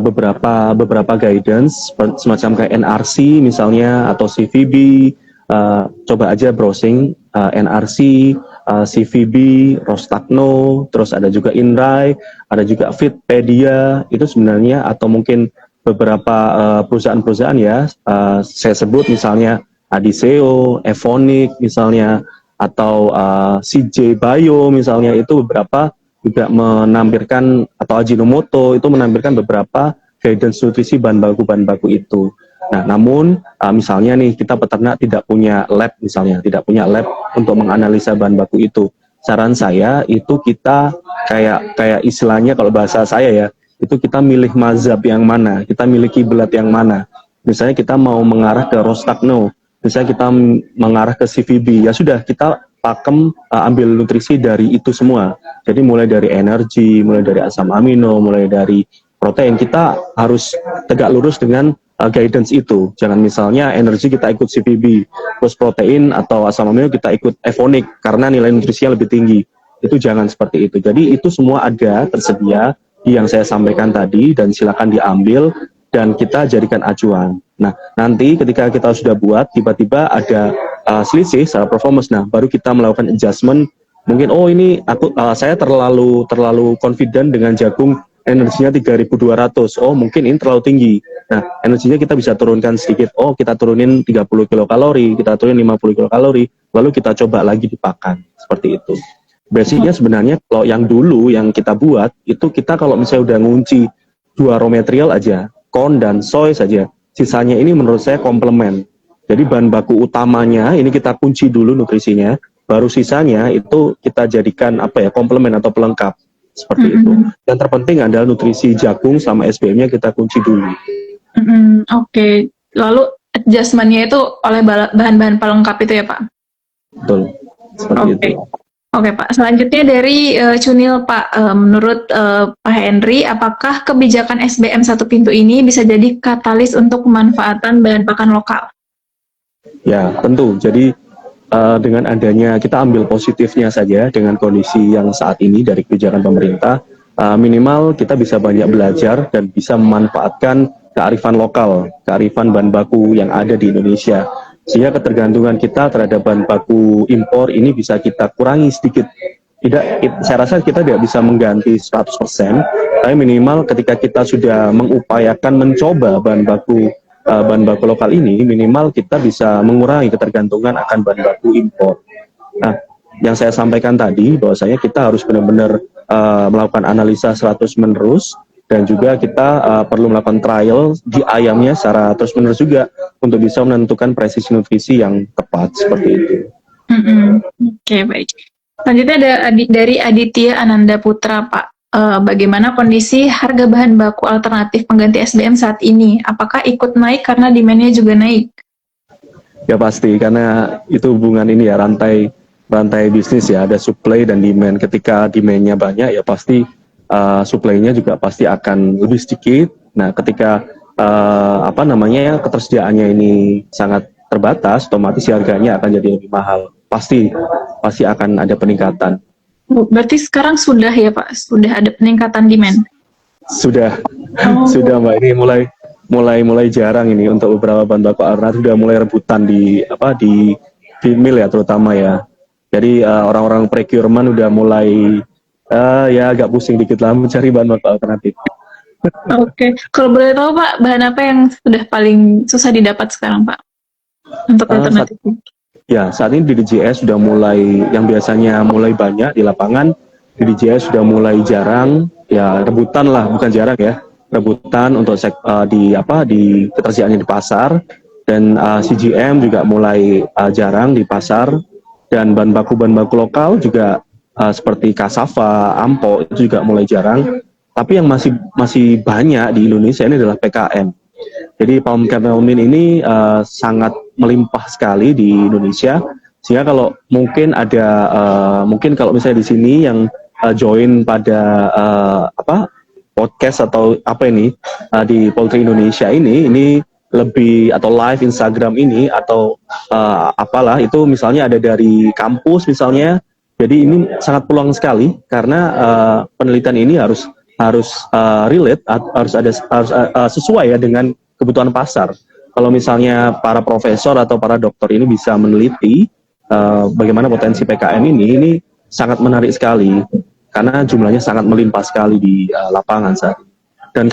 beberapa guidance semacam kayak NRC misalnya atau CVB, coba aja browsing NRC, CVB, Rostagno, terus ada juga Inrai, ada juga Fitpedia, itu sebenarnya atau mungkin beberapa perusahaan-perusahaan ya, saya sebut misalnya Adiseo, Evonik misalnya, atau CJ Bio misalnya, itu beberapa juga menampilkan, atau Ajinomoto itu menampilkan beberapa guidance nutrisi bahan baku itu. Nah, namun misalnya nih kita peternak tidak punya lab misalnya, tidak punya lab untuk menganalisa bahan baku itu. Saran saya itu kita kayak istilahnya kalau bahasa saya ya, itu kita milih mazhab yang mana, kita milih kiblat yang mana. Misalnya kita mau mengarah ke Rostagno, misalnya kita mengarah ke CVB, ya sudah kita pakem ambil nutrisi dari itu semua. Jadi mulai dari energi, mulai dari asam amino, mulai dari protein, kita harus tegak lurus dengan guidance itu. Jangan misalnya energi kita ikut CVB, terus protein atau asam amino kita ikut Evonik karena nilai nutrisinya lebih tinggi. Itu jangan seperti itu. Jadi itu semua ada tersedia yang saya sampaikan tadi, dan silakan diambil dan kita jadikan acuan. Nah, nanti ketika kita sudah buat, tiba-tiba ada selisih secara performance, nah baru kita melakukan adjustment. Mungkin ini saya terlalu confident dengan jagung, energinya 3.200, mungkin ini terlalu tinggi. Nah, energinya kita bisa turunkan sedikit, kita turunin 30 kilokalori, kita turunin 50 kilokalori, lalu kita coba lagi di pakan, seperti itu. Basicnya sebenarnya kalau yang dulu yang kita buat, itu kita kalau misalnya udah ngunci 2 raw material aja, corn dan soy saja, sisanya ini menurut saya komplement. Jadi bahan baku utamanya ini kita kunci dulu nutrisinya, baru sisanya itu kita jadikan komplement atau pelengkap. Seperti itu. Dan terpenting adalah nutrisi jagung sama SBM-nya kita kunci dulu. Oke. Lalu adjustment-nya itu oleh bahan-bahan pelengkap itu ya Pak? Betul. Seperti itu. Oke Pak. Selanjutnya dari Cunil Pak, menurut Pak Henry, apakah kebijakan SBM satu pintu ini bisa jadi katalis untuk pemanfaatan bahan pakan lokal? Ya, tentu. Jadi dengan adanya, kita ambil positifnya saja dengan kondisi yang saat ini dari kebijakan pemerintah, minimal kita bisa banyak belajar dan bisa memanfaatkan kearifan lokal, kearifan bahan baku yang ada di Indonesia, sehingga ketergantungan kita terhadap bahan baku impor ini bisa kita kurangi sedikit. Saya rasa kita tidak bisa mengganti 100%, tapi minimal ketika kita sudah mengupayakan mencoba bahan baku lokal ini, minimal kita bisa mengurangi ketergantungan akan bahan baku impor. Nah, yang saya sampaikan tadi, bahwasanya kita harus benar-benar melakukan analisa terus-menerus, dan juga kita perlu melakukan trial di ayamnya secara terus-menerus juga, untuk bisa menentukan presisi nutrisi yang tepat, seperti itu. Oke, baik. Selanjutnya ada dari Aditya Ananda Putra, Pak. Bagaimana kondisi harga bahan baku alternatif pengganti SBM saat ini? Apakah ikut naik karena demand-nya juga naik? Ya pasti, karena itu hubungan ini ya, rantai bisnis ya, ada supply dan demand. Ketika demand-nya banyak ya pasti supply-nya juga pasti akan lebih sedikit. Nah, ketika ketersediaannya ini sangat terbatas, otomatis harganya akan jadi lebih mahal. Pasti akan ada peningkatan. Berarti sekarang sudah ya Pak, sudah ada peningkatan demand? Sudah Mbak, ini mulai jarang ini untuk beberapa bahan baku alternatif, sudah mulai rebutan di mill ya, terutama ya. Jadi orang-orang procurement udah mulai ya agak pusing dikit lah mencari bahan baku alternatif. Oke. Kalau boleh tahu Pak, bahan apa yang sudah paling susah didapat sekarang Pak untuk alternatif? Ya, saat ini di DJS sudah mulai, yang biasanya mulai banyak di lapangan, di DJS sudah mulai jarang, ya rebutan lah, bukan jarang ya, rebutan untuk di ketersediaannya di pasar, dan CGM juga mulai jarang di pasar. Dan bahan baku lokal juga seperti cassava, ampo itu juga mulai jarang. Tapi yang masih banyak di Indonesia ini adalah PKM. Jadi palm kernel mint ini sangat melimpah sekali di Indonesia. Sehingga kalau mungkin ada mungkin kalau misalnya di sini yang join pada podcast atau apa ini di Poultry Indonesia ini lebih atau live Instagram ini atau apalah itu misalnya ada dari kampus misalnya. Jadi ini sangat peluang sekali karena penelitian ini harus relate, harus sesuai ya dengan kebutuhan pasar. Kalau misalnya para profesor atau para dokter ini bisa meneliti bagaimana potensi PKM ini sangat menarik sekali karena jumlahnya sangat melimpah sekali di lapangan saat ini. Dan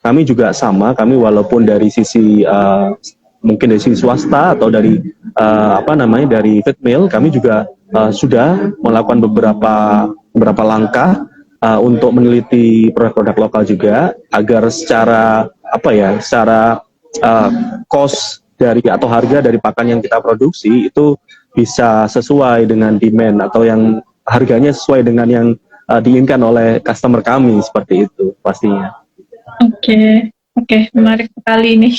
kami juga sama, kami walaupun dari sisi mungkin dari sisi swasta atau dari dari feed mill, kami juga sudah melakukan beberapa langkah untuk meneliti produk-produk lokal juga agar secara cost dari atau harga dari pakan yang kita produksi itu bisa sesuai dengan demand atau yang harganya sesuai dengan yang diinginkan oleh customer kami seperti itu pastinya. Oke, menarik sekali ini.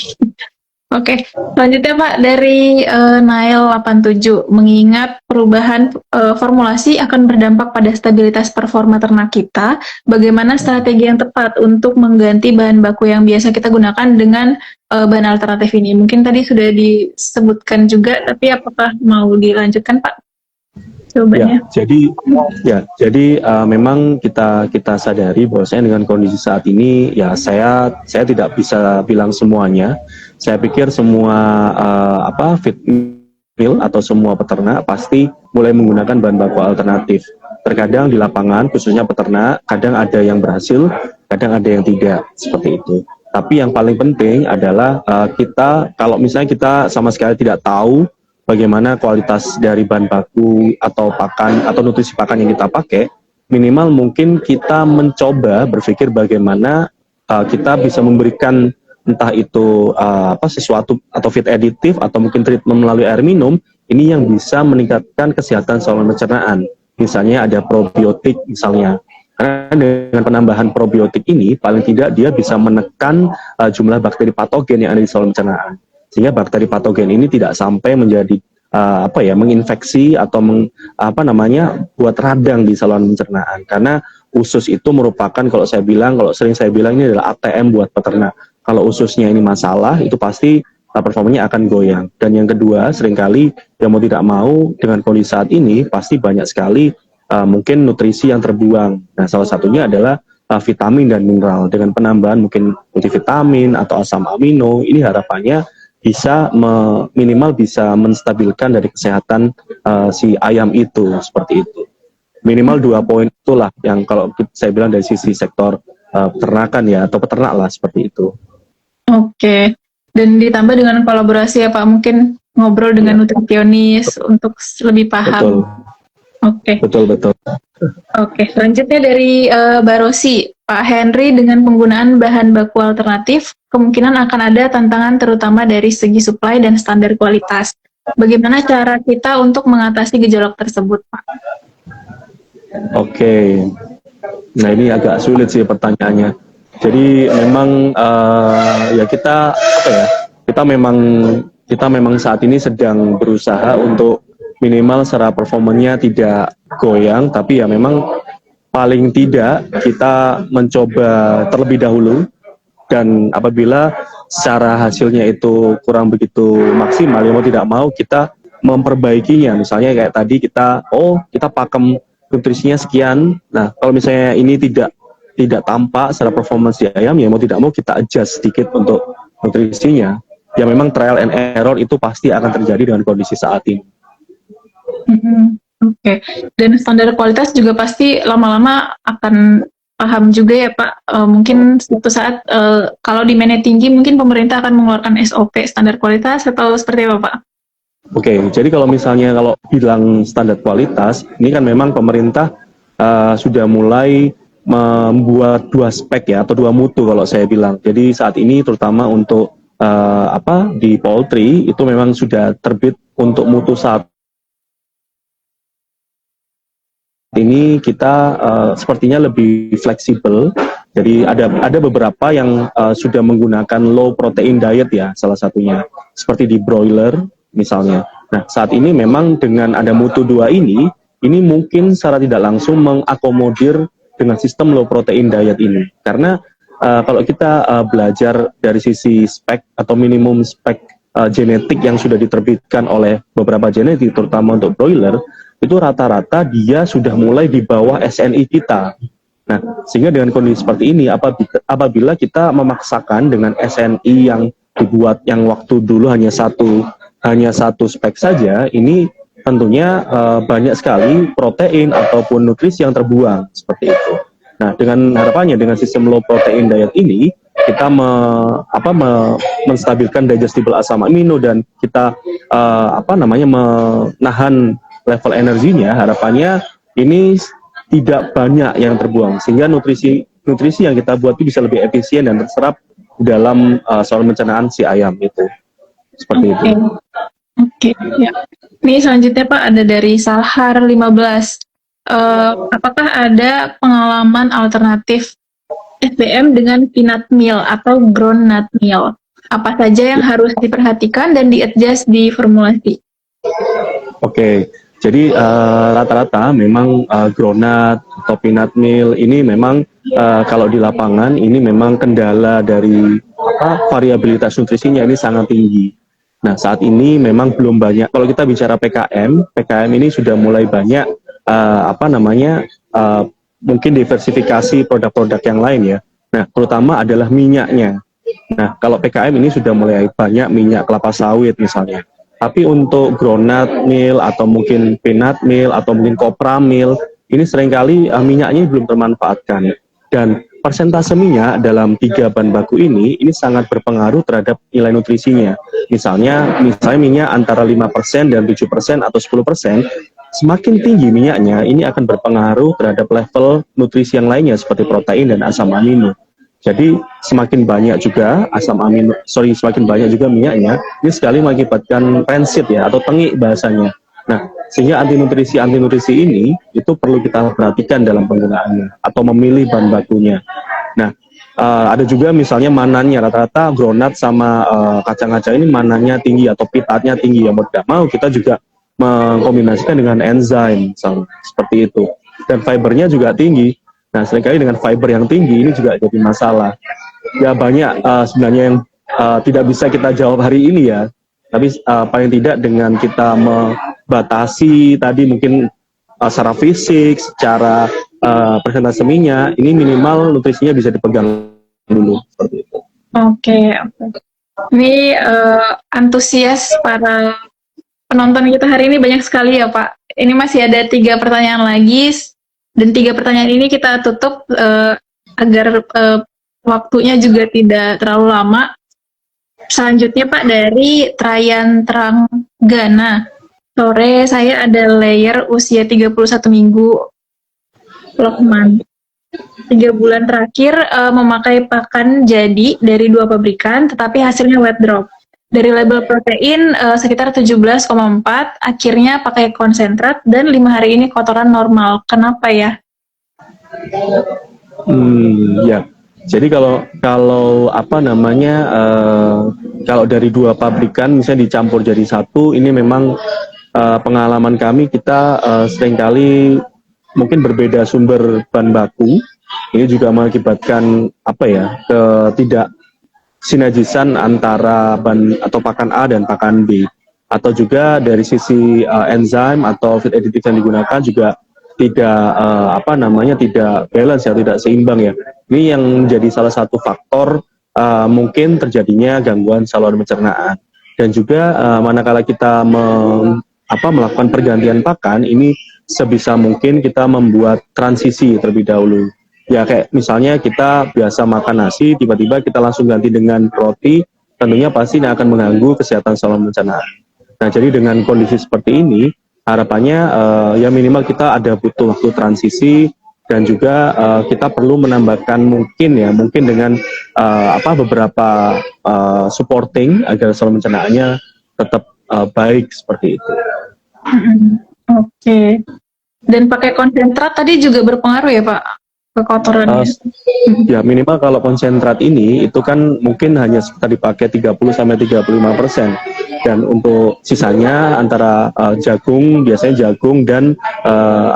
Oke, selanjutnya Pak dari Nail 87, mengingat perubahan formulasi akan berdampak pada stabilitas performa ternak kita, bagaimana strategi yang tepat untuk mengganti bahan baku yang biasa kita gunakan dengan bahan alternatif ini? Mungkin tadi sudah disebutkan juga, tapi apakah mau dilanjutkan Pak? Jawabannya. Jadi memang kita sadari bahwasanya dengan kondisi saat ini ya saya tidak bisa bilang semuanya. Saya pikir semua feed mill atau semua peternak pasti mulai menggunakan bahan baku alternatif. Terkadang di lapangan khususnya peternak kadang ada yang berhasil, kadang ada yang tidak seperti itu. Tapi yang paling penting adalah kita kalau misalnya kita sama sekali tidak tahu bagaimana kualitas dari bahan baku atau pakan atau nutrisi pakan yang kita pakai, minimal mungkin kita mencoba berpikir bagaimana kita bisa memberikan entah itu sesuatu atau feed additive atau mungkin treatment melalui air minum ini yang bisa meningkatkan kesehatan saluran pencernaan. Misalnya ada probiotik misalnya. Karena dengan penambahan probiotik ini paling tidak dia bisa menekan jumlah bakteri patogen yang ada di saluran pencernaan. Sehingga bakteri patogen ini tidak sampai menjadi menginfeksi atau buat radang di saluran pencernaan. Karena usus itu merupakan kalau sering saya bilang ini adalah ATM buat peternak. Kalau ususnya ini masalah, itu pasti performanya akan goyang. Dan yang kedua, seringkali yang mau tidak mau dengan kondisi saat ini pasti banyak sekali mungkin nutrisi yang terbuang. Nah, salah satunya adalah vitamin dan mineral. Dengan penambahan mungkin multivitamin atau asam amino, ini harapannya bisa minimal bisa menstabilkan dari kesehatan si ayam itu seperti itu. Minimal 2 poin itulah yang kalau saya bilang dari sisi sektor peternakan ya atau peternak lah seperti itu. Oke. Dan ditambah dengan kolaborasi ya Pak, mungkin ngobrol dengan nutrisionis untuk lebih paham. Betul. Oke, selanjutnya dari Barosi, Pak Henry, dengan penggunaan bahan baku alternatif, kemungkinan akan ada tantangan terutama dari segi supply dan standar kualitas. Bagaimana cara kita untuk mengatasi gejolak tersebut, Pak? Oke, nah ini agak sulit sih pertanyaannya. Jadi memang kita memang saat ini sedang berusaha untuk minimal secara performanya tidak goyang, tapi ya memang paling tidak kita mencoba terlebih dahulu dan apabila secara hasilnya itu kurang begitu maksimal, ya mau tidak mau kita memperbaikinya. Misalnya kayak tadi kita pakem nutrisinya sekian. Nah, kalau misalnya ini tidak tampak secara performance di ayam, ya mau tidak mau kita adjust sedikit untuk nutrisinya. Ya memang trial and error itu pasti akan terjadi dengan kondisi saat ini. Oke. Dan standar kualitas juga pasti lama-lama akan paham juga ya Pak. Mungkin suatu saat kalau demand-nya tinggi, mungkin pemerintah akan mengeluarkan SOP standar kualitas atau seperti apa Pak? Oke, jadi kalau bilang standar kualitas, ini kan memang pemerintah sudah mulai membuat 2 spek ya atau 2 mutu kalau saya bilang. Jadi saat ini terutama untuk di poultry itu memang sudah terbit untuk mutu 1 ini kita sepertinya lebih fleksibel. Jadi ada beberapa yang sudah menggunakan low protein diet ya, salah satunya seperti di broiler misalnya. Nah, saat ini memang dengan ada Mutu 2 ini mungkin secara tidak langsung mengakomodir dengan sistem low protein diet ini. Karena kalau kita belajar dari sisi spek atau minimum spek genetik yang sudah diterbitkan oleh beberapa genetik, terutama untuk broiler, itu rata-rata dia sudah mulai di bawah SNI kita. Nah, sehingga dengan kondisi seperti ini, apabila kita memaksakan dengan SNI yang dibuat yang waktu dulu hanya satu spek saja, ini tentunya banyak sekali protein ataupun nutrisi yang terbuang seperti itu. Nah, dengan harapannya dengan sistem low protein diet ini kita menstabilkan digestible asam amino dan kita menahan level energinya, harapannya ini tidak banyak yang terbuang sehingga nutrisi yang kita buat itu bisa lebih efisien dan terserap dalam saluran pencernaan si ayam itu. Seperti itu. Oke, ya. Ini selanjutnya Pak ada dari Salhar 15. Apakah ada pengalaman alternatif SBM dengan peanut meal atau ground nut meal? Apa saja yang harus diperhatikan dan di-adjust di formulasi? Oke. Jadi rata-rata memang groundnut atau peanut meal ini memang kalau di lapangan ini memang kendala dari variabilitas nutrisinya ini sangat tinggi. Nah, saat ini memang belum banyak. Kalau kita bicara PKM ini sudah mulai banyak mungkin diversifikasi produk-produk yang lain ya. Nah, terutama adalah minyaknya. Nah, kalau PKM ini sudah mulai banyak minyak kelapa sawit misalnya. Tapi untuk groundnut meal atau mungkin peanut meal atau mungkin kopra meal, ini seringkali minyaknya belum termanfaatkan. Dan persentase minyak dalam 3 bahan baku ini sangat berpengaruh terhadap nilai nutrisinya. Misalnya minyak antara 5% dan 7% atau 10%, semakin tinggi minyaknya, ini akan berpengaruh terhadap level nutrisi yang lainnya seperti protein dan asam amino. Jadi semakin banyak juga semakin banyak juga minyaknya, ini sekali mengakibatkan rancid ya atau tengik bahasanya. Nah, sehingga anti nutrisi ini itu perlu kita perhatikan dalam penggunaannya atau memilih bahan bakunya. Nah, ada juga misalnya manannya, rata-rata groundnut sama kacang-kacang ini manannya tinggi atau pitatnya tinggi, ya mau tidak mau kita juga mengkombinasikan dengan enzim misalnya, seperti itu. Dan fibernya juga tinggi. Nah, seringkali dengan fiber yang tinggi ini juga jadi masalah. Ya banyak sebenarnya yang tidak bisa kita jawab hari ini ya. Tapi paling tidak dengan kita membatasi tadi mungkin secara fisik, secara persentase minyak, ini minimal nutrisinya bisa dipegang dulu seperti itu. Oke. Ini antusias para penonton kita hari ini banyak sekali ya Pak. Ini masih ada 3 pertanyaan lagi. Dan 3 pertanyaan ini kita tutup agar waktunya juga tidak terlalu lama. Selanjutnya Pak dari Trayan Tranggana. Sore saya ada layer usia 31 minggu Lokman. 3 bulan terakhir memakai pakan jadi dari 2 pabrikan tetapi hasilnya wet drop. Dari label protein sekitar 17,4, akhirnya pakai konsentrat dan 5 hari ini kotoran normal. Kenapa ya? Ya. Jadi kalau kalau dari 2 pabrikan misalnya dicampur jadi 1, ini memang pengalaman kami kita seringkali mungkin berbeda sumber bahan baku. Ini juga mengakibatkan ketidak sinergisan antara bahan atau pakan A dan pakan B, atau juga dari sisi enzim atau feed additive yang digunakan juga tidak balance ya, tidak seimbang ya. Ini yang menjadi salah satu faktor mungkin terjadinya gangguan saluran pencernaan. Dan juga manakala kita melakukan pergantian pakan, ini sebisa mungkin kita membuat transisi terlebih dahulu. Ya kayak misalnya kita biasa makan nasi, tiba-tiba kita langsung ganti dengan roti, tentunya pasti ini akan mengganggu kesehatan saluran pencernaan. Nah, jadi dengan kondisi seperti ini, harapannya ya minimal kita ada butuh waktu transisi dan juga kita perlu menambahkan mungkin dengan beberapa supporting agar saluran pencernaannya tetap baik seperti itu. Oke. Dan pakai konsentrat tadi juga berpengaruh ya Pak ke kotorannya? Ya minimal kalau konsentrat ini itu kan mungkin hanya sekitar dipakai 30-35%, dan untuk sisanya antara jagung, biasanya jagung dan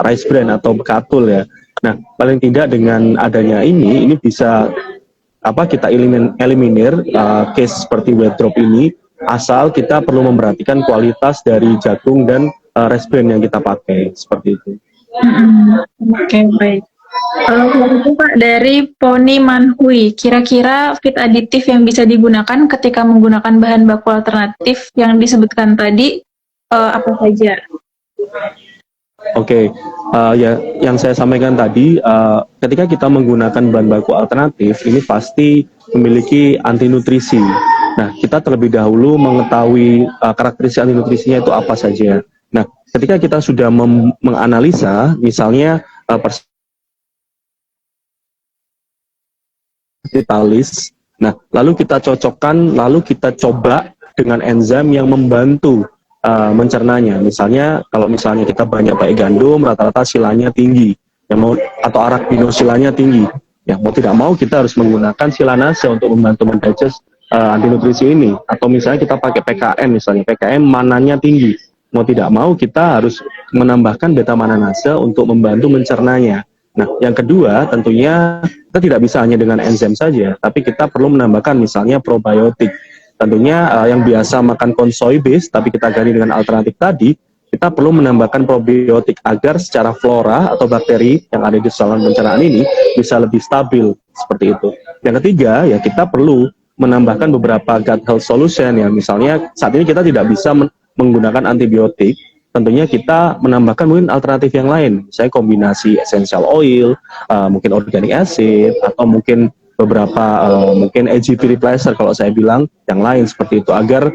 rice bran atau bekatul ya. Nah paling tidak dengan adanya ini bisa kita eliminir case seperti wet drop ini, asal kita perlu memperhatikan kualitas dari jagung dan rice bran yang kita pakai seperti itu. Oke, baik. Itu Pak, dari Poni Manhui, kira-kira feed aditif yang bisa digunakan ketika menggunakan bahan baku alternatif yang disebutkan tadi apa saja? Oke, ya yang saya sampaikan tadi, ketika kita menggunakan bahan baku alternatif, ini pasti memiliki anti nutrisi. Nah, kita terlebih dahulu mengetahui karakteristik anti nutrisinya itu apa saja. Nah, ketika kita sudah menganalisa, misalnya persentalis, nah lalu kita cocokkan, lalu kita coba dengan enzim yang membantu mencernanya. Misalnya kalau misalnya kita banyak pakai gandum, rata-rata silanya tinggi, atau arachidinosilanya tinggi. Ya mau tidak mau kita harus menggunakan silanase untuk membantu mendigest anti nutrisi ini. Atau misalnya kita pakai PKM, misalnya PKM manannya tinggi, mau tidak mau kita harus menambahkan beta mananase untuk membantu mencernanya. Nah, yang kedua tentunya kita tidak bisa hanya dengan enzim saja, tapi kita perlu menambahkan misalnya probiotik. Tentunya yang biasa makan konsoi base, tapi kita ganti dengan alternatif tadi, kita perlu menambahkan probiotik agar secara flora atau bakteri yang ada di saluran pencernaan ini bisa lebih stabil, seperti itu. Yang ketiga, ya kita perlu menambahkan beberapa gut health solution, ya misalnya saat ini kita tidak bisa menggunakan antibiotik, tentunya kita menambahkan mungkin alternatif yang lain, misalnya kombinasi essential oil, mungkin organic acid, atau mungkin beberapa mungkin AGV replacer kalau saya bilang, yang lain seperti itu, agar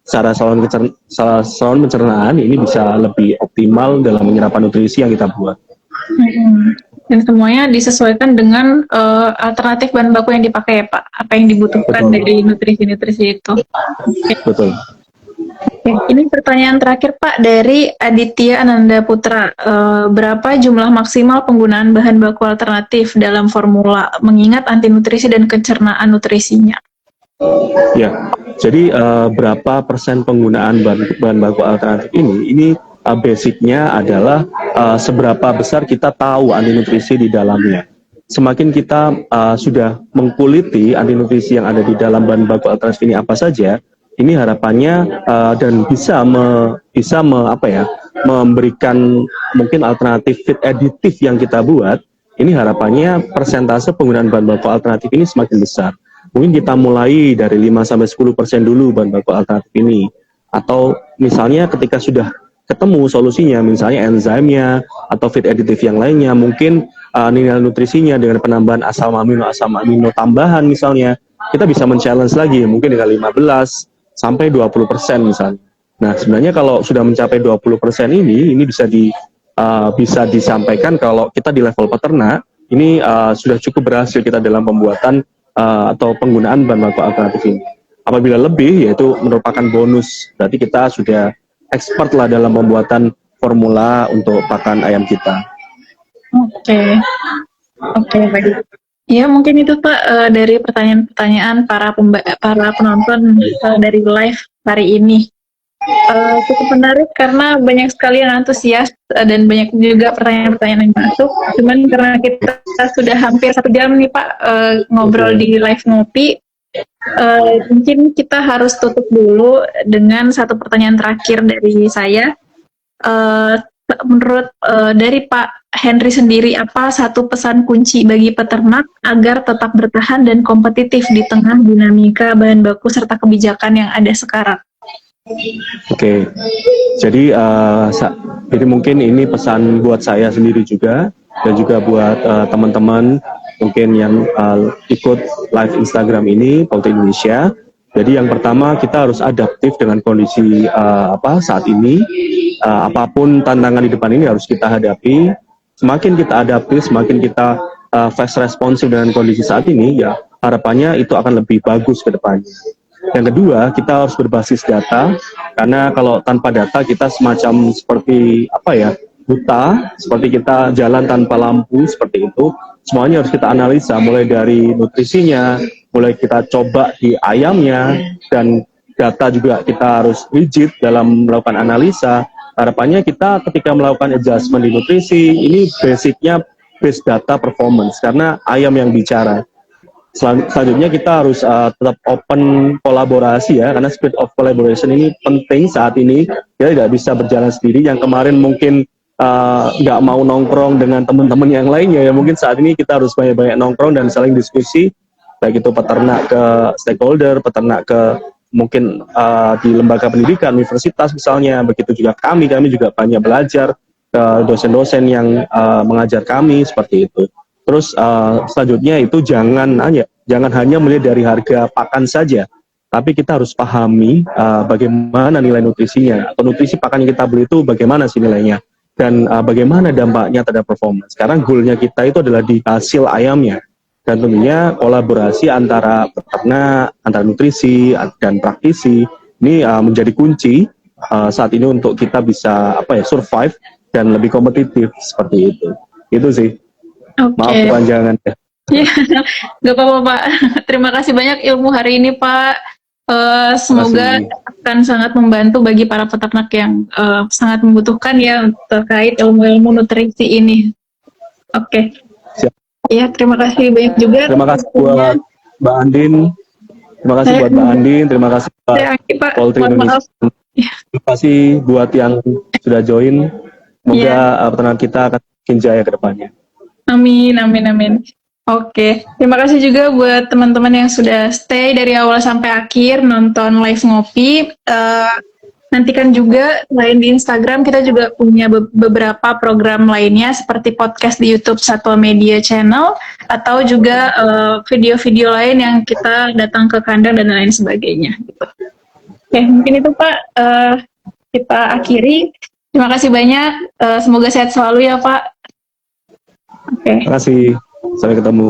secara saluran pencernaan ini bisa lebih optimal dalam menyerap nutrisi yang kita buat. Dan semuanya disesuaikan dengan alternatif bahan baku yang dipakai ya Pak, apa yang dibutuhkan. Betul. Dari nutrisi-nutrisi itu. Betul. Ini pertanyaan terakhir Pak dari Aditya Ananda Putra. Berapa jumlah maksimal penggunaan bahan baku alternatif dalam formula mengingat anti nutrisi dan pencernaan nutrisinya? Ya, jadi berapa persen penggunaan bahan baku alternatif ini basicnya adalah seberapa besar kita tahu anti nutrisi di dalamnya. Semakin kita sudah mengkuliti anti nutrisi yang ada di dalam bahan baku alternatif ini apa saja, ini harapannya dan bisa memberikan mungkin alternatif feed aditif yang kita buat. Ini harapannya persentase penggunaan bahan baku alternatif ini semakin besar. Mungkin kita mulai dari 5-10% dulu bahan baku alternatif ini. Atau misalnya ketika sudah ketemu solusinya, misalnya enzimnya atau feed aditif yang lainnya, mungkin nilai nutrisinya dengan penambahan asam amino tambahan misalnya, kita bisa men-challenge lagi mungkin dengan 15-20% misalnya. Nah sebenarnya kalau sudah mencapai 20% ini bisa disampaikan kalau kita di level peternak ini sudah cukup berhasil kita dalam pembuatan atau penggunaan bahan baku alternatif ini. Apabila lebih, yaitu merupakan bonus, berarti kita sudah expert lah dalam pembuatan formula untuk pakan ayam kita. Oke, baik. Ya mungkin itu Pak dari pertanyaan-pertanyaan para penonton dari live hari ini. Cukup menarik karena banyak sekali yang antusias dan banyak juga pertanyaan-pertanyaan yang masuk. Cuman karena kita sudah hampir 1 jam nih Pak ngobrol di live ngopi, mungkin kita harus tutup dulu dengan satu pertanyaan terakhir dari saya. Menurut dari Pak Henry sendiri, apa satu pesan kunci bagi peternak agar tetap bertahan dan kompetitif di tengah dinamika bahan baku serta kebijakan yang ada sekarang? Oke, jadi mungkin ini pesan buat saya sendiri juga, dan juga buat teman-teman mungkin yang ikut live Instagram ini, Poultry Indonesia. Jadi yang pertama kita harus adaptif dengan kondisi saat ini. Apapun tantangan di depan ini harus kita hadapi. Semakin kita adaptif, semakin kita fast responsif dengan kondisi saat ini, ya harapannya itu akan lebih bagus ke depannya. Yang kedua, kita harus berbasis data, karena kalau tanpa data kita semacam seperti buta, seperti kita jalan tanpa lampu, seperti itu. Semuanya harus kita analisa, mulai dari nutrisinya, mulai kita coba di ayamnya, dan data juga kita harus rigid dalam melakukan analisa. Harapannya kita ketika melakukan adjustment di nutrisi, ini basicnya base data performance, karena ayam yang bicara. Selanjutnya kita harus tetap open kolaborasi ya, karena spirit of collaboration ini penting saat ini. Kita tidak bisa berjalan sendiri. Yang kemarin mungkin nggak mau nongkrong dengan teman-teman yang lainnya, ya mungkin saat ini kita harus banyak-banyak nongkrong dan saling diskusi, baik itu peternak ke stakeholder, peternak ke mungkin di lembaga pendidikan, universitas misalnya. Begitu juga kami juga banyak belajar ke dosen-dosen yang mengajar kami, seperti itu. Terus selanjutnya itu jangan hanya melihat dari harga pakan saja, tapi kita harus pahami bagaimana nilai nutrisinya, atau nutrisi pakan yang kita beli itu bagaimana sih nilainya, dan bagaimana dampaknya terhadap performance. Sekarang goalnya kita itu adalah di hasil ayamnya, dan tentunya kolaborasi antara peternak, antara nutrisi dan praktisi ini menjadi kunci saat ini untuk kita bisa survive dan lebih kompetitif, seperti itu. Itu sih. Maaf kepanjangan ya. Ya, nggak apa-apa Pak. Terima kasih banyak ilmu hari ini Pak. Semoga akan sangat membantu bagi para peternak yang sangat membutuhkan ya terkait ilmu-ilmu nutrisi ini. Oke. Siap. Ya, terima kasih banyak juga. Terima kasih buat Mbak Andin. Terima kasih buat Mbak Andin. Terima kasih Pak Poltri Indonesia. Terima kasih buat yang sudah join. Semoga peternak kita akan makin jaya ke depannya. Amin, amin, amin. Oke, terima kasih juga buat teman-teman yang sudah stay dari awal sampai akhir nonton live ngopi. Nantikan juga selain di Instagram, kita juga punya beberapa program lainnya seperti podcast di YouTube Satwa Media Channel, atau juga video-video lain yang kita datang ke kandang dan lain sebagainya. Oke, mungkin itu Pak, kita akhiri. Terima kasih banyak, semoga sehat selalu ya Pak. Terima kasih. Sampai ketemu.